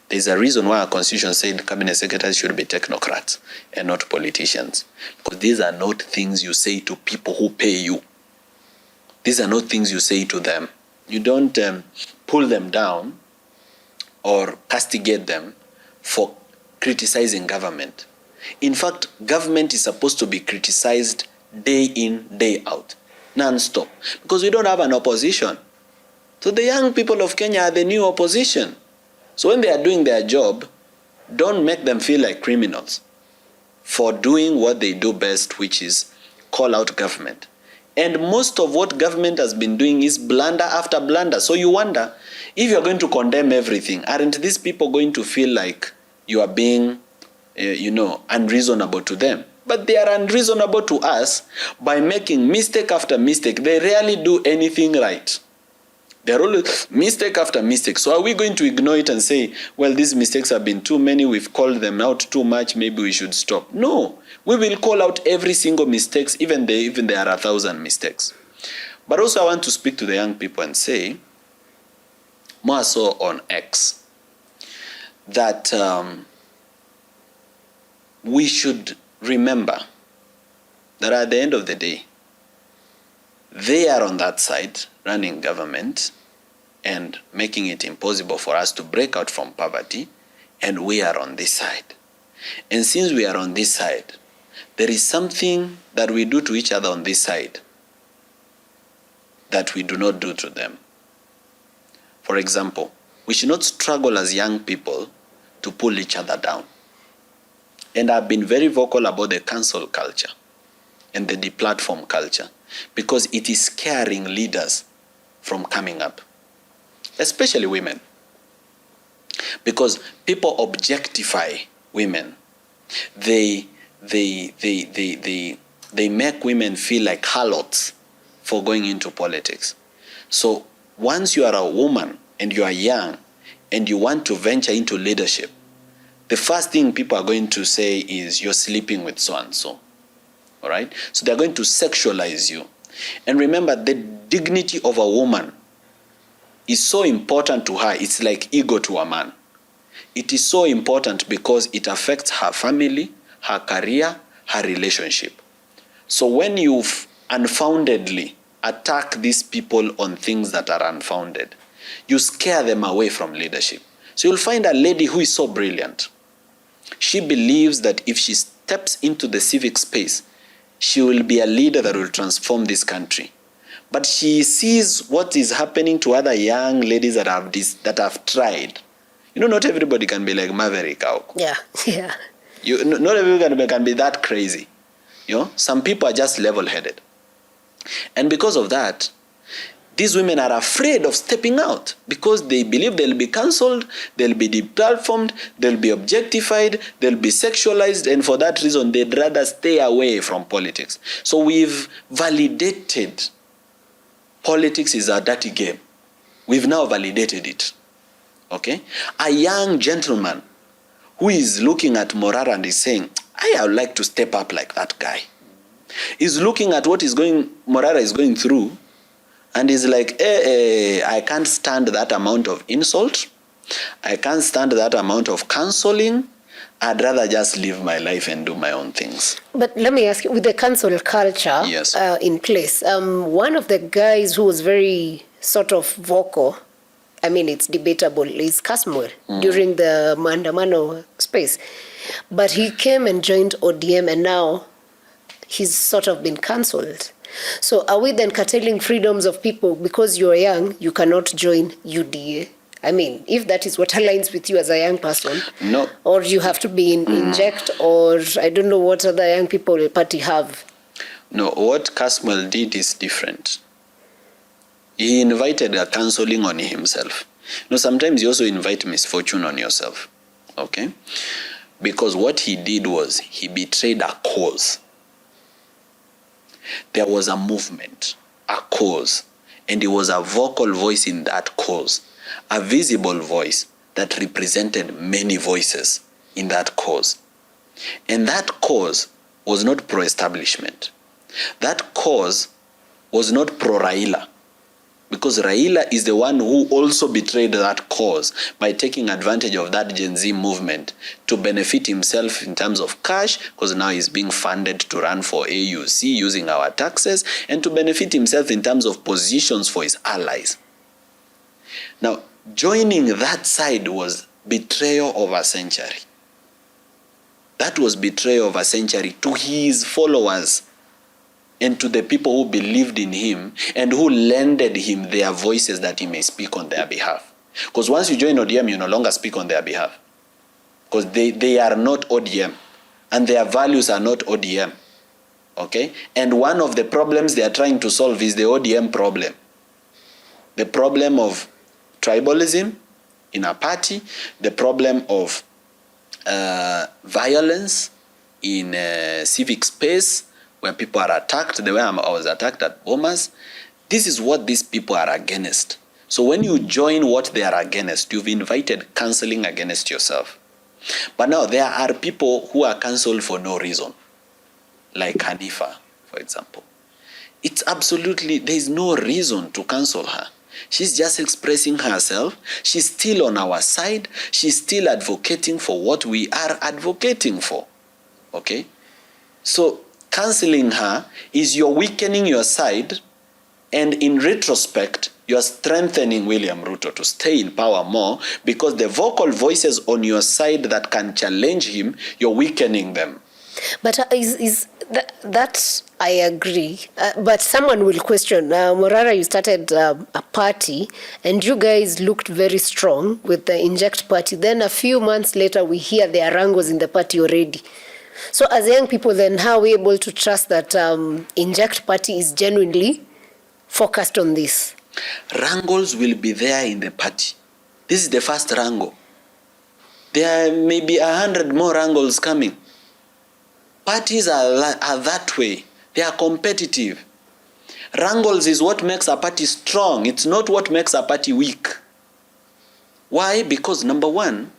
There's a reason why our constitution said cabinet secretaries should be technocrats and not politicians. Because these are not things you say to people who pay you. These are not things you say to them. You don't pull them down or castigate them for criticizing government. In fact, government is supposed to be criticized day in, day out, non-stop, because we don't have an opposition. So the young people of Kenya are the new opposition. So when they are doing their job, don't make them feel like criminals for doing what they do best, which is call out government. And most of what government has been doing is blunder after blunder. So you wonder, if you're going to condemn everything, aren't these people going to feel like you are being, unreasonable to them? But they are unreasonable to us by making mistake after mistake. They rarely do anything right. They're always mistake after mistake. So are we going to ignore it and say, well, these mistakes have been too many, we've called them out too much, maybe we should stop? No, we will call out every single mistake, even there are 1,000 mistakes. But also I want to speak to the young people and say, more so on X, that we should remember that at the end of the day, they are on that side running government and making it impossible for us to break out from poverty, and we are on this side. And since we are on this side, there is something that we do to each other on this side that we do not do to them. For example, we should not struggle as young people to pull each other down. And I've been very vocal about the cancel culture and the deplatform culture, because it is scaring leaders from coming up, especially women. Because people objectify women. They make women feel like harlots for going into politics. So once you are a woman and you are young and you want to venture into leadership, the first thing people are going to say is you're sleeping with so-and-so. All right? So they're going to sexualize you. And remember, the dignity of a woman is so important to her. It's like ego to a man. it is so important because it affects her family, her career, her relationship. So when you unfoundedly attack these people on things that are unfounded, you scare them away from leadership. So you'll find a lady who is so brilliant. She believes that if she steps into the civic space, she will be a leader that will transform this country. But she sees what is happening to other young ladies that have tried. You know, not everybody can be like Maverick. Yeah. Not everybody can be that crazy. You know, some people are just level-headed. And because of that, these women are afraid of stepping out because they believe they'll be cancelled, they'll be deplatformed, they'll be objectified, they'll be sexualized, and for that reason, they'd rather stay away from politics. So we've validated politics is a dirty game. We've now validated it. Okay? A young gentleman who is looking at Morara and is saying, I would like to step up like that guy. He's looking at what Morara is going through, and he's like, I can't stand that amount of insult. I can't stand that amount of counseling. I'd rather just live my life and do my own things. But let me ask you, with the cancel culture in place, one of the guys who was very sort of vocal, I mean, it's debatable, is Kasmuel during the Maandamano space. But he came and joined ODM, and now he's sort of been cancelled. So are we then curtailing freedoms of people because you're young, you cannot join UDA? I mean, if that is what aligns with you as a young person, no, or you have to be in inject, or I don't know what other young people in the party have. No, what Kasmuel did is different. He invited a counseling on himself. No, sometimes you also invite misfortune on yourself. Okay? Because what he did was he betrayed a cause. There was a movement, a cause, and he was a vocal voice in that cause, a visible voice that represented many voices in that cause. And that cause was not pro-establishment. That cause was not pro-Raila, because Raila is the one who also betrayed that cause by taking advantage of that Gen Z movement to benefit himself in terms of cash, because now he's being funded to run for AUC using our taxes, and to benefit himself in terms of positions for his allies. Now, joining that side was betrayal of a century. That was betrayal of a century to his followers and to the people who believed in him and who lended him their voices that he may speak on their behalf. Because once you join ODM, you no longer speak on their behalf. Because they are not ODM, and their values are not ODM. Okay? And one of the problems they are trying to solve is the ODM problem. The problem of tribalism in a party, the problem of violence in civic space, where people are attacked, the way I was attacked at Bomas. This is what these people are against. So when you join what they are against, you've invited cancelling against yourself. But now there are people who are cancelled for no reason, like Hanifa, for example. It's absolutely, there is no reason to cancel her. She's just expressing herself. She's still on our side. She's still advocating for what we are advocating for. Okay? So cancelling her is you're weakening your side, and in retrospect, you're strengthening William Ruto to stay in power more, because the vocal voices on your side that can challenge him, you're weakening them. But that I agree. But someone will question, Morara, you started a party and you guys looked very strong with the Inject party. Then a few months later, we hear there are wrangles in the party already. So as young people, then how are we able to trust that Inject party is genuinely focused on this? Wrangles will be there in the party. This is the first wrangle. There may be 100 more wrangles coming. Parties are that way. They are competitive. Wrangles is what makes a party strong. It's not what makes a party weak. Why? Because number one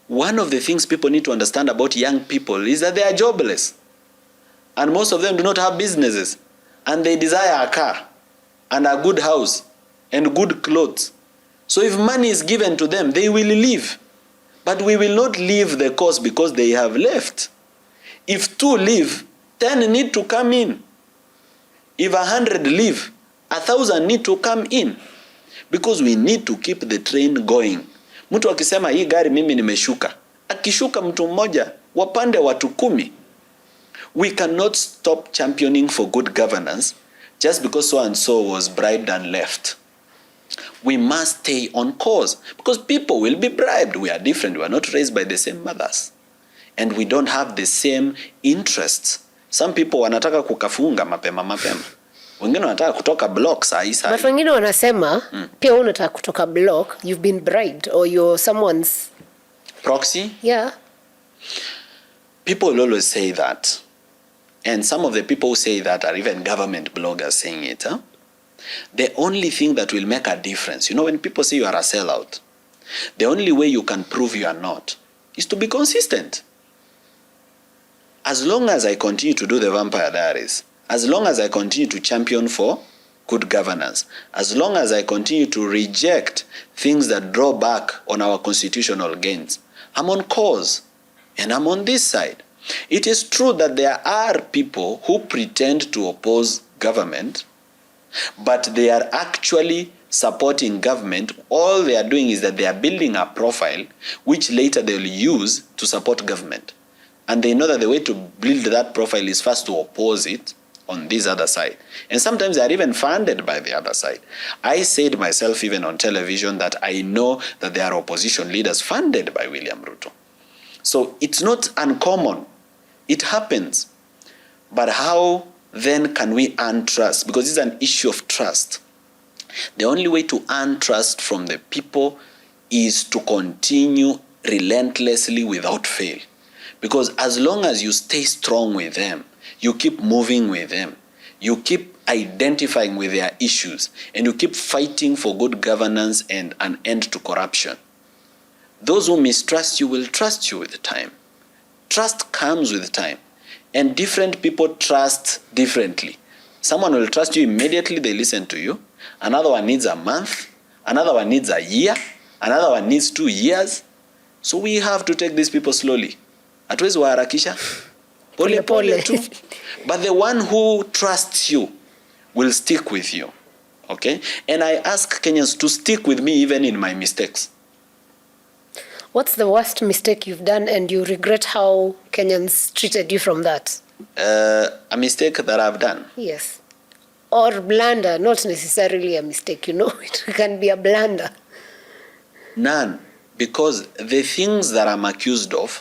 of the things people need to understand about young people is that they are jobless. And most of them do not have businesses. And they desire a car and a good house and good clothes. So if money is given to them, they will leave. But we will not leave the cause because they have left. If 2 leave, 10 need to come in. If 100 leave, 1,000 need to come in. Because we need to keep the train going. Mtu akisema hii gari mimi nimeshuka, akishuka mtu mmoja, wapande watu 10. We cannot stop championing for good governance just because so and so was bribed and left. We must stay on course because people will be bribed. We are different. We are not raised by the same mothers. And we don't have the same interests. Some people wanataka kukafunga mapema. Wengine wanataka kutoka block saa hii. But wengine wanasema pia wewe unataka kutoka block, you've been bribed or you're someone's proxy. Yeah. People will always say that. And some of the people who say that are even government bloggers saying it. Huh? The only thing that will make a difference, when people say you are a sellout, the only way you can prove you are not is to be consistent. As long as I continue to do the Vampire Diaries, as long as I continue to champion for good governance, as long as I continue to reject things that draw back on our constitutional gains, I'm on course and I'm on this side. It is true that there are people who pretend to oppose government, but they are actually supporting government. All they are doing is that they are building a profile which later they will use to support government. And they know that the way to build that profile is first to oppose it on this other side. And sometimes they are even funded by the other side. I said myself even on television that I know that there are opposition leaders funded by William Ruto. So it's not uncommon. It happens. But how then can we earn trust? Because it's an issue of trust. The only way to earn trust from the people is to continue relentlessly without fail. Because as long as you stay strong with them, you keep moving with them, you keep identifying with their issues, and you keep fighting for good governance and an end to corruption, those who mistrust you will trust you with time. Trust comes with time. And different people trust differently. Someone will trust you immediately, they listen to you. Another one needs a month. Another one needs a year. Another one needs 2 years. So we have to take these people slowly. Hatuwezi waharakisha. Pole pole tu. But the one who trusts you will stick with you. Okay? And I ask Kenyans to stick with me even in my mistakes. What's the worst mistake you've done and you regret how Kenyans treated you from that? A mistake that I've done? Yes. Or blunder, not necessarily a mistake, it can be a blunder. None. Because the things that I'm accused of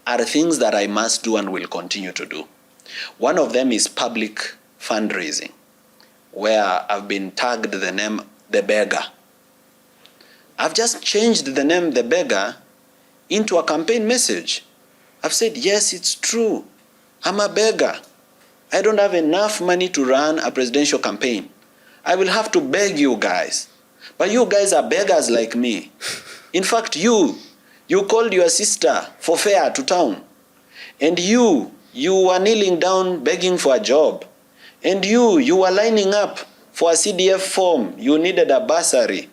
are things that I must do and will continue to do. One of them is public fundraising, where I've been tagged the name The Beggar. I've just changed the name The Beggar into a campaign message. I've said, yes, it's true. I'm a beggar. I don't have enough money to run a presidential campaign. I will have to beg you guys. But you guys are beggars like me. In fact, you called your sister for fare to town. And you were kneeling down begging for a job. And you were lining up for a CDF form. You needed a bursary.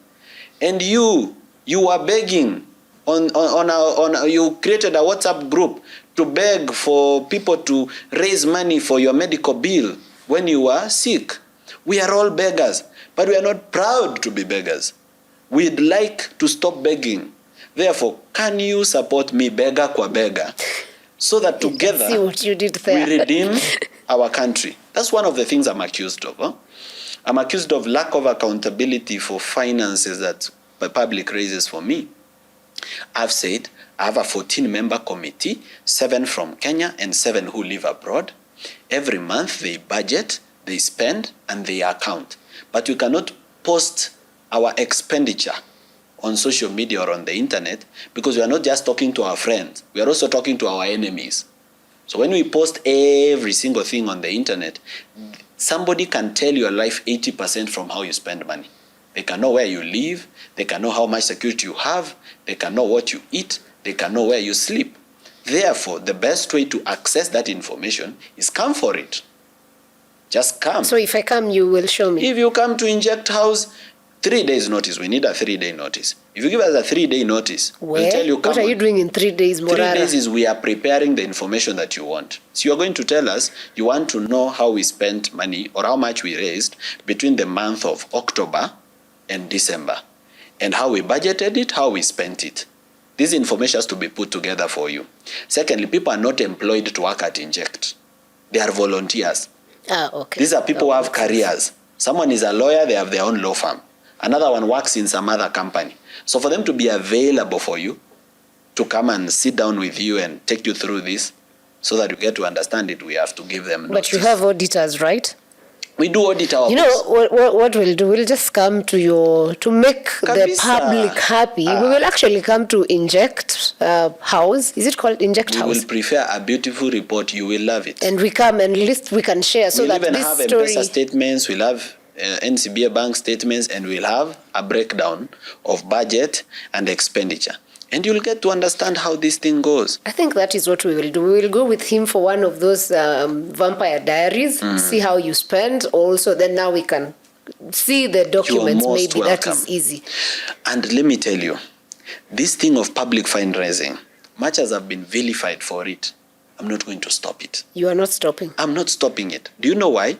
And you were begging you created a WhatsApp group to beg for people to raise money for your medical bill when you were sick. We are all beggars, but we are not proud to be beggars. We'd like to stop begging. Therefore, can you support me beggar kwa beggar so that together see what you did there. We redeem our country? That's one of the things I'm accused of. Huh? I'm accused of lack of accountability for finances that the public raises for me. I've said I have a 14-member committee, 7 from Kenya and 7 who live abroad. Every month they budget, they spend, and they account. But we cannot post our expenditure on social media or on the internet because we are not just talking to our friends. We are also talking to our enemies. So when we post every single thing on the internet, somebody can tell your life 80% from how you spend money. They can know where you live. They can know how much security you have. They can know what you eat. They can know where you sleep. Therefore, the best way to access that information is come for it. Just come. So if I come, you will show me? If you come to inject house, 3 days notice. We need a 3-day notice. If you give us a 3-day notice, we'll tell you, come what are you doing in 3 days, Morara? 3 days is we are preparing the information that you want. So you're going to tell us you want to know how we spent money or how much we raised between the month of October and December, and how we budgeted it, how we spent it. This information has to be put together for you. Secondly, people are not employed to work at Inject. They are volunteers. Okay. These are people who have careers. Someone is a lawyer, they have their own law firm. Another one works in some other company. So for them to be available for you, to come and sit down with you and take you through this so that you get to understand it, we have to give them notice. But you have auditors, right? We do audit our You know, what we'll do, we'll just come to make the public happy. We will actually come to Inject House. Is it called Inject House? We will prepare a beautiful report. You will love it. And we come and list, we can share so that this story... We'll even have M-Pesa statements, we'll have NCBA bank statements, and we'll have a breakdown of budget and expenditure. And you'll get to understand how this thing goes. I think that is what we will do. We will go with him for one of those vampire diaries, see how you spend. Also, then now we can see the documents. Maybe welcome. That is easy. And let me tell you, this thing of public fundraising, much as I've been vilified for it, I'm not going to stop it. You are not stopping? I'm not stopping it. Do you know why?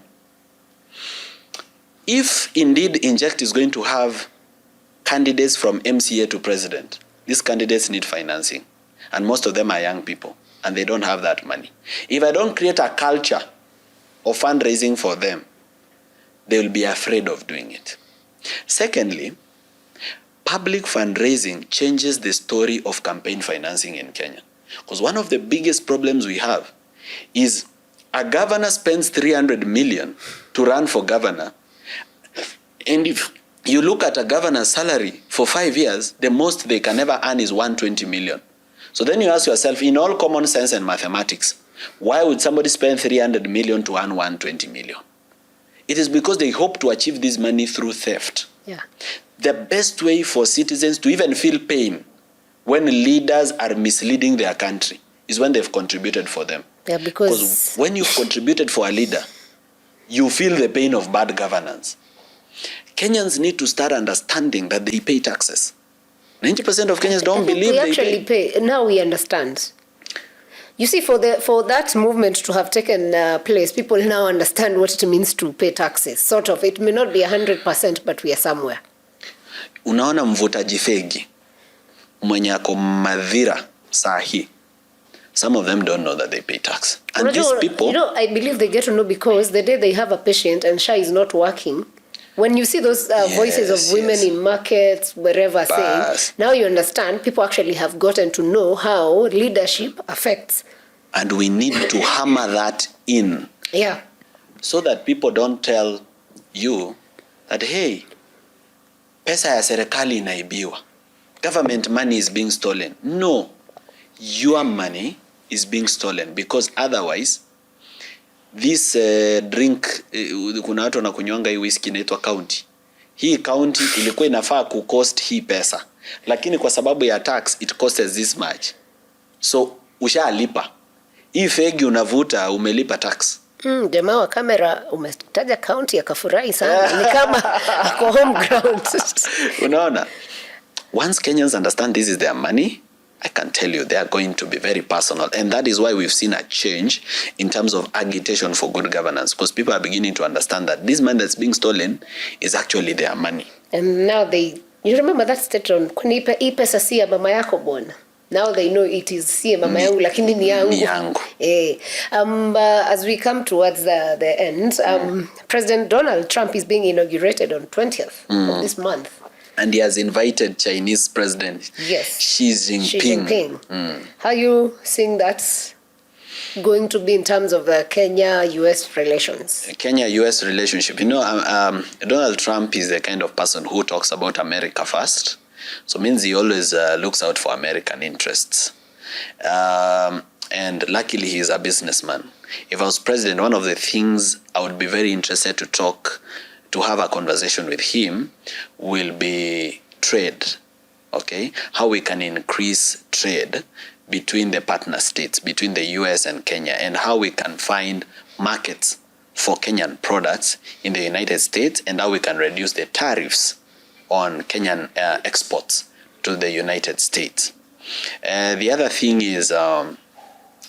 If indeed Inject is going to have candidates from MCA to president, these candidates need financing, and most of them are young people, and they don't have that money. If I don't create a culture of fundraising for them, they will be afraid of doing it. Secondly, public fundraising changes the story of campaign financing in Kenya. Because one of the biggest problems we have is a governor spends 300 million to run for governor, and if you look at a governor's salary for 5 years, the most they can ever earn is 120 million. So then you ask yourself, in all common sense and mathematics, why would somebody spend 300 million to earn 120 million? It is because they hope to achieve this money through theft. Yeah. The best way for citizens to even feel pain when leaders are misleading their country is when they've contributed for them. Yeah, because when you've contributed for a leader, you feel the pain of bad governance. Kenyans need to start understanding that they pay taxes. 90% of Kenyans don't believe they actually pay. Now we understand. You see, for that movement to have taken place, people now understand what it means to pay taxes. Sort of. It may not be 100%, but we are somewhere. Unaona mvutaji fegi mwenye ako madhira sahi. Some of them don't know that they pay tax. And these people... I believe they get to know because the day they have a patient and SHA is not working, when you see those voices of women in markets, wherever saying, now you understand, people actually have gotten to know how leadership affects. And we need to hammer that in. Yeah. So that people don't tell you that, hey, pesa ya serikali inaibiwa. Government money is being stolen. No, your money is being stolen because otherwise, this drink, kuna watu wanakunywanga hii whisky inaitwa county. Hii county ilikuwa inafaa kucost hii pesa. Lakini kwa sababu ya tax, it costs this much. So, ushalipa. Hii fegi unavuta, umelipa tax. Jamaa wa kamera umetaja county akafurahi sana. Ni kama ako home ground. Unaona? Once Kenyans understand this is their money, I can tell you they are going to be very personal. And that is why we've seen a change in terms of agitation for good governance. Because people are beginning to understand that this money that's being stolen is actually their money. And now you remember that statement, hii pesa si ya mama yako bwana. Now they know it is si ya mama yangu, lakini ni yangu. Ni yangu. As we come towards the end, President Donald Trump is being inaugurated on 20th of this month. And he has invited Chinese President Xi Jinping. How are you seeing that's going to be in terms of the Kenya-US relations? Kenya-US relationship. You know, Donald Trump is the kind of person who talks about America first. So means he always looks out for American interests. And luckily he is a businessman. If I was president, one of the things I would be very interested to have a conversation with him will be trade, okay? How we can increase trade between the partner states, between the US and Kenya, and how we can find markets for Kenyan products in the United States, and how we can reduce the tariffs on Kenyan exports to the United States. The other thing is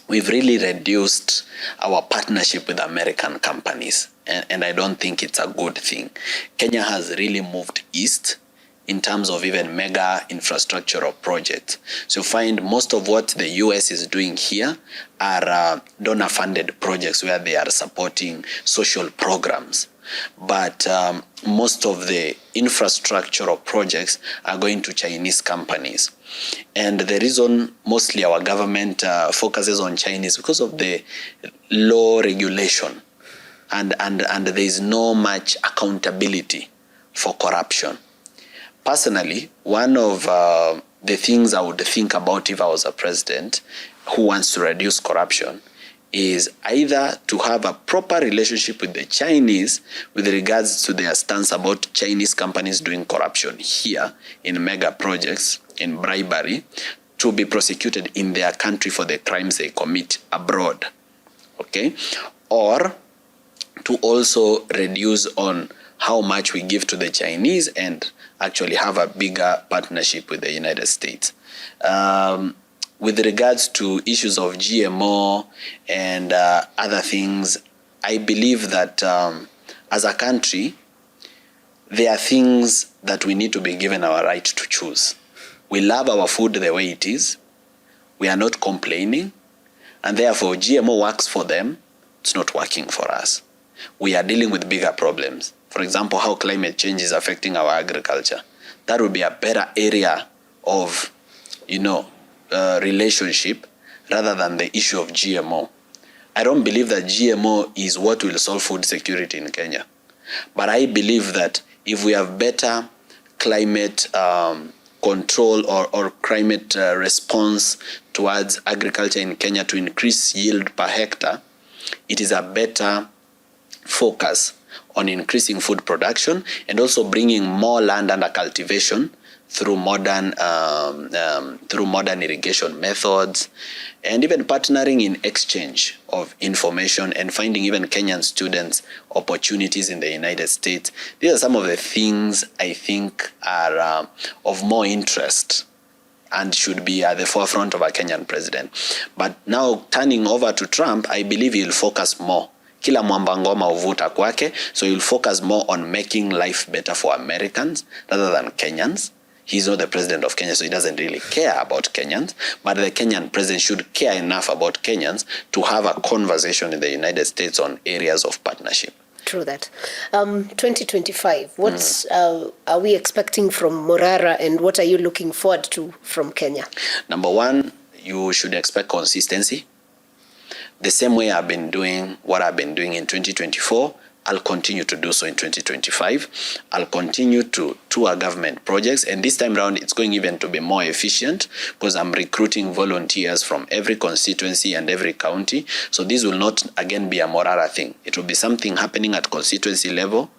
we've really reduced our partnership with American companies, and I don't think it's a good thing. Kenya has really moved east in terms of even mega infrastructural projects. So you find most of what the US is doing here are donor-funded projects where they are supporting social programs. But most of the infrastructural projects are going to Chinese companies. And the reason mostly our government focuses on China is because of the low regulation and there is no much accountability for corruption. Personally, one of the things I would think about if I was a president who wants to reduce corruption is either to have a proper relationship with the Chinese with regards to their stance about Chinese companies doing corruption here in mega projects, in bribery, to be prosecuted in their country for the crimes they commit abroad, okay? Or to also reduce on how much we give to the Chinese and actually have a bigger partnership with the United States. With regards to issues of GMO and other things, I believe that as a country, there are things that we need to be given our right to choose. We love our food the way it is. We are not complaining. And therefore, GMO works for them. It's not working for us. We are dealing with bigger problems. For example, how climate change is affecting our agriculture. That would be a better area of, relationship rather than the issue of GMO. I don't believe that GMO is what will solve food security in Kenya. But I believe that if we have better climate control or climate response towards agriculture in Kenya to increase yield per hectare, it is a better focus on increasing food production and also bringing more land under cultivation through modern irrigation methods, and even partnering in exchange of information and finding even Kenyan students opportunities in the United States. These are some of the things I think are of more interest and should be at the forefront of a Kenyan president. But now turning over to Trump, I believe he'll focus more. Kila mwamba ngoma uvuta kwake, so he'll focus more on making life better for Americans rather than Kenyans. He's not the president of Kenya, so he doesn't really care about Kenyans. But the Kenyan president should care enough about Kenyans to have a conversation in the United States on areas of partnership. True that. 2025, what are we expecting from Morara, and what are you looking forward to from Kenya? Number one, you should expect consistency. The same way I've been doing what I've been doing in 2024, I'll continue to do so in 2025. I'll continue to tour government projects, and this time around it's going even to be more efficient because I'm recruiting volunteers from every constituency and every county. So this will not again be a Morara thing. It will be something happening at constituency level.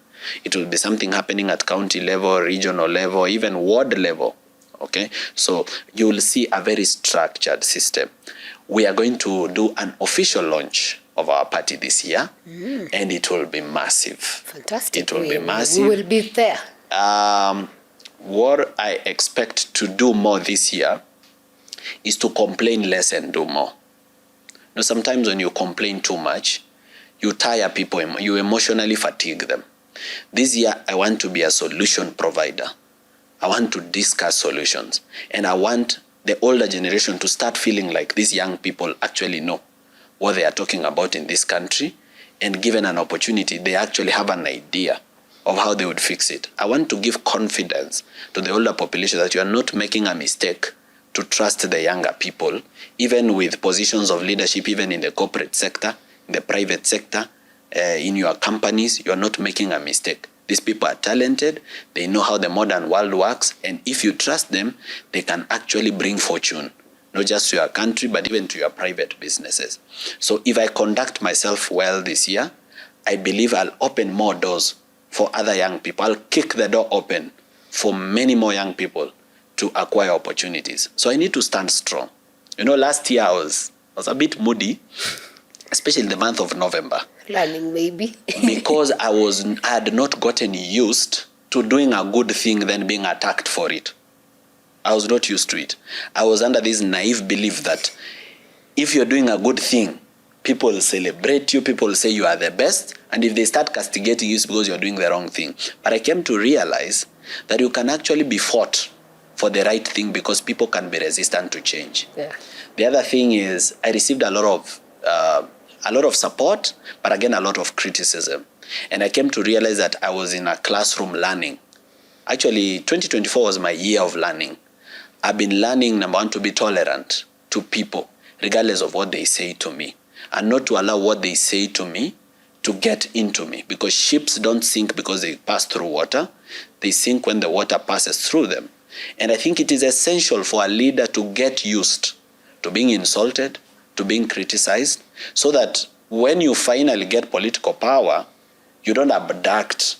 It will be something happening at county level, regional level, even ward level. Okay, so you will see a very structured system. We are going to do an official launch of our party this year, and it will be massive. Fantastic. It will be massive. We will be there. What I expect to do more this year is to complain less and do more. Now, sometimes when you complain too much, you tire people, you emotionally fatigue them. This year, I want to be a solution provider. I want to discuss solutions, and I want the older generation to start feeling like these young people actually know what they are talking about in this country, and given an opportunity, they actually have an idea of how they would fix it. I want to give confidence to the older population that you are not making a mistake to trust the younger people, even with positions of leadership, even in the corporate sector, in the private sector, in your companies, you are not making a mistake. These people are talented, they know how the modern world works, and if you trust them, they can actually bring fortune, not just to your country, but even to your private businesses. So if I conduct myself well this year, I believe I'll open more doors for other young people. I'll kick the door open for many more young people to acquire opportunities. So I need to stand strong. Last year I was a bit moody, especially in the month of November. Learning maybe. Because I had not gotten used to doing a good thing than being attacked for it. I was not used to it. I was under this naive belief that if you're doing a good thing, people will celebrate you, people will say you are the best, and if they start castigating you, it's because you're doing the wrong thing. But I came to realize that you can actually be fought for the right thing because people can be resistant to change. Yeah. The other thing is I received a lot of support, but again, a lot of criticism. And I came to realize that I was in a classroom learning. Actually, 2024 was my year of learning. I've been learning, number one, to be tolerant to people, regardless of what they say to me, and not to allow what they say to me to get into me, because ships don't sink because they pass through water. They sink when the water passes through them. And I think it is essential for a leader to get used to being insulted, to being criticized, so that when you finally get political power, you don't abduct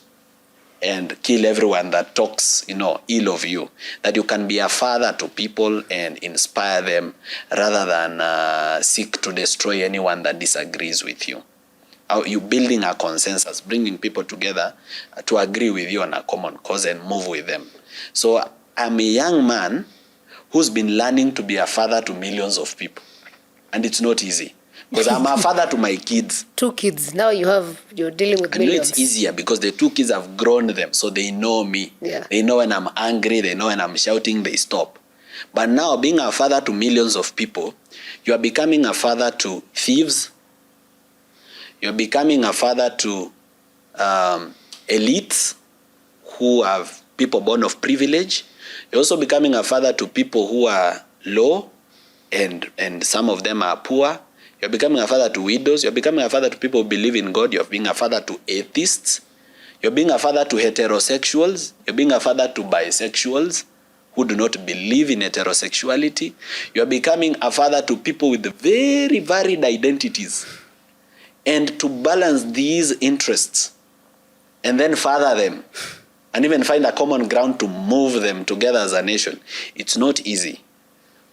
and kill everyone that talks, ill of you. That you can be a father to people and inspire them rather than seek to destroy anyone that disagrees with you. You building a consensus, bringing people together to agree with you on a common cause and move with them. So I'm a young man who's been learning to be a father to millions of people. And it's not easy. Because I'm a father to my kids. 2 kids. Now you're dealing with millions. I know it's easier because the 2 kids have grown them, so they know me. Yeah. They know when I'm angry, they know when I'm shouting, they stop. But now, being a father to millions of people, you are becoming a father to thieves. You're becoming a father to elites who have people born of privilege. You're also becoming a father to people who are low, and some of them are poor. You're becoming a father to widows. You're becoming a father to people who believe in God. You're being a father to atheists. You're being a father to heterosexuals. You're being a father to bisexuals who do not believe in heterosexuality. You're becoming a father to people with very varied identities. And to balance these interests and then father them and even find a common ground to move them together as a nation, it's not easy,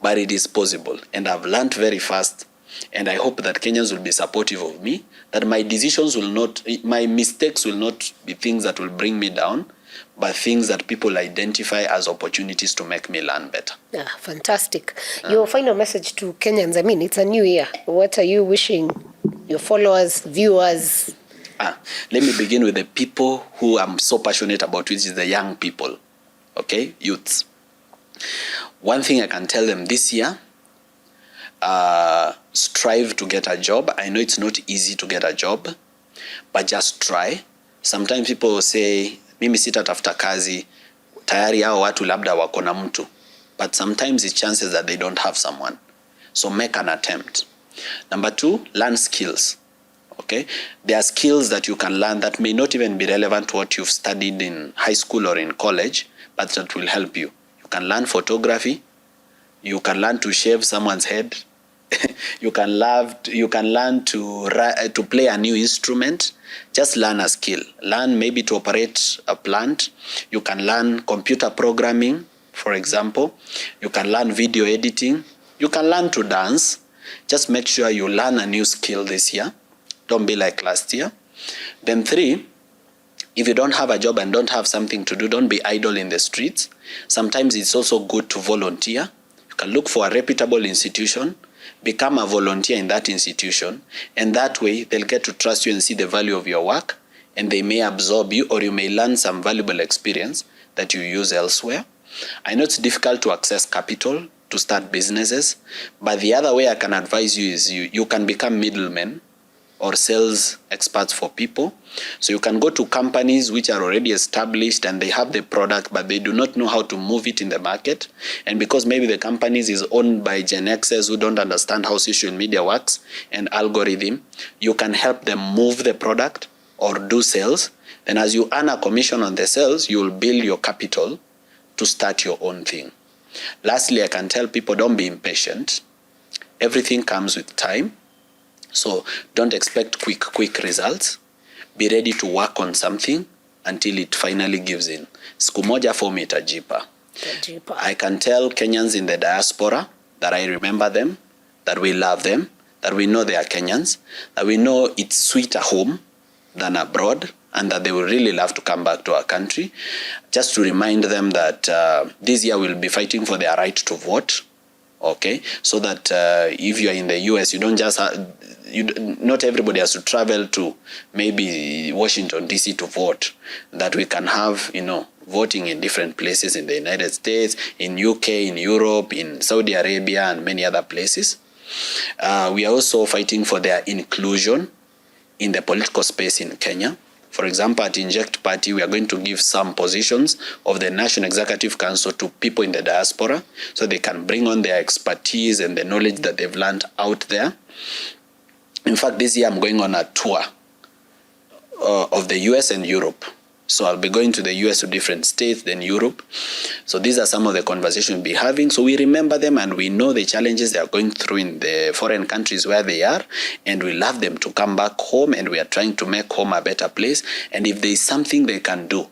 but it is possible. And I've learned very fast. And I hope that Kenyans will be supportive of me, that my mistakes will not be things that will bring me down, but things that people identify as opportunities to make me learn better. Yeah, fantastic. Your final message to Kenyans, it's a new year. What are you wishing your followers, viewers? Let me begin with the people who I'm so passionate about, which is the young people, okay, youths. One thing I can tell them this year, strive to get a job. I know it's not easy to get a job, but just try. Sometimes people will say, mimi sitatafuta kazi, tayari hao watu labda wako na mtu. But sometimes it's chances that they don't have someone. So make an attempt. Number 2, learn skills. Okay? There are skills that you can learn that may not even be relevant to what you've studied in high school or in college, but that will help you. You can learn photography. You can learn to shave someone's head. You can learn to play a new instrument. Just learn a skill. Learn maybe to operate a plant. You can learn computer programming, for example. You can learn video editing. You can learn to dance. Just make sure you learn a new skill this year. Don't be like last year. Then 3, if you don't have a job and don't have something to do, don't be idle in the streets. Sometimes it's also good to volunteer. You can look for a reputable institution, become a volunteer in that institution, and that way they'll get to trust you and see the value of your work, and they may absorb you, or you may learn some valuable experience that you use elsewhere. I know it's difficult to access capital to start businesses, but the other way I can advise you is you can become middlemen or sales experts for people. So you can go to companies which are already established and they have the product, but they do not know how to move it in the market. And because maybe the companies is owned by Gen Xers who don't understand how social media works and algorithm, you can help them move the product or do sales. Then as you earn a commission on the sales, you will build your capital to start your own thing. Lastly, I can tell people, don't be impatient. Everything comes with time. So don't expect quick results. Be ready to work on something until it finally gives in. Siku moja form itajipa. I can tell Kenyans in the diaspora that I remember them, that we love them, that we know they are Kenyans, that we know it's sweeter home than abroad, and that they would really love to come back to our country. Just to remind them that this year we'll be fighting for their right to vote. Okay, so that if you are in the US, you don't just not everybody has to travel to maybe Washington DC to vote. That we can have, voting in different places in the United States, in UK, in Europe, in Saudi Arabia, and many other places. We are also fighting for their inclusion in the political space in Kenya. For example, at Inject Party, we are going to give some positions of the National Executive Council to people in the diaspora so they can bring on their expertise and the knowledge that they've learned out there. In fact, this year I'm going on a tour of the US and Europe. So I'll be going to the US, to different states, then Europe. So these are some of the conversations we'll be having. So we remember them and we know the challenges they are going through in the foreign countries where they are. And we love them to come back home, and we are trying to make home a better place. And if there is something they can do,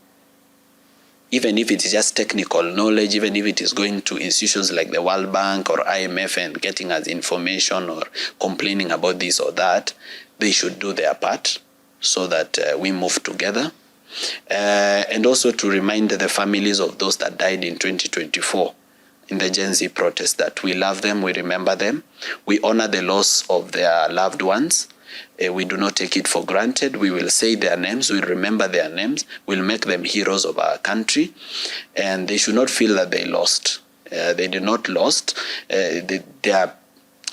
even if it is just technical knowledge, even if it is going to institutions like the World Bank or IMF and getting us information or complaining about this or that, they should do their part so that we move together. And also to remind the families of those that died in 2024 in the Gen Z protest that we love them, we remember them, we honor the loss of their loved ones. We do not take it for granted. We will say their names, we'll remember their names, we'll make them heroes of our country, and they should not feel that they lost. They did not lost. They are,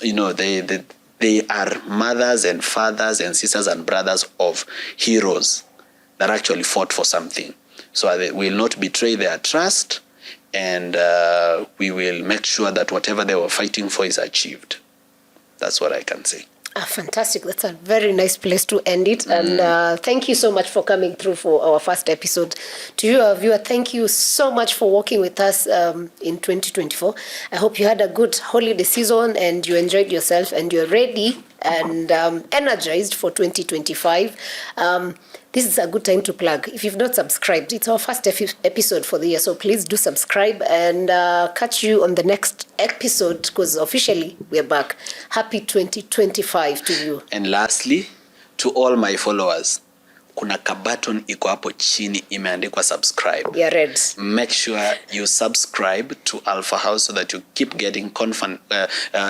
they are mothers and fathers and sisters and brothers of heroes that actually fought for something. So we will not betray their trust, and we will make sure that whatever they were fighting for is achieved. That's what I can say. Fantastic. That's a very nice place to end it. And thank you so much for coming through for our first episode. To you, our viewer, thank you so much for working with us in 2024. I hope you had a good holiday season and you enjoyed yourself and you're ready and energized for 2025. This is a good time to plug. If you've not subscribed, it's our first episode for the year, so please do subscribe and catch you on the next episode, because officially we're back. Happy 2025 to you. And lastly, to all my followers, kuna ka button iko hapo chini imeandikwa subscribe. Yeah, red. Make sure you subscribe to Alpha House so that you keep getting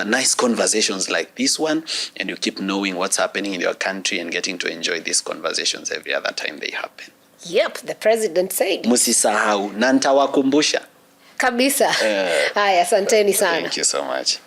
nice conversations like this one, and you keep knowing what's happening in your country and getting to enjoy these conversations every other time they happen. Yep, the president said. Musisahau, na nitawakumbusha. Kabisa. Haya, asanteni sana. Thank you so much.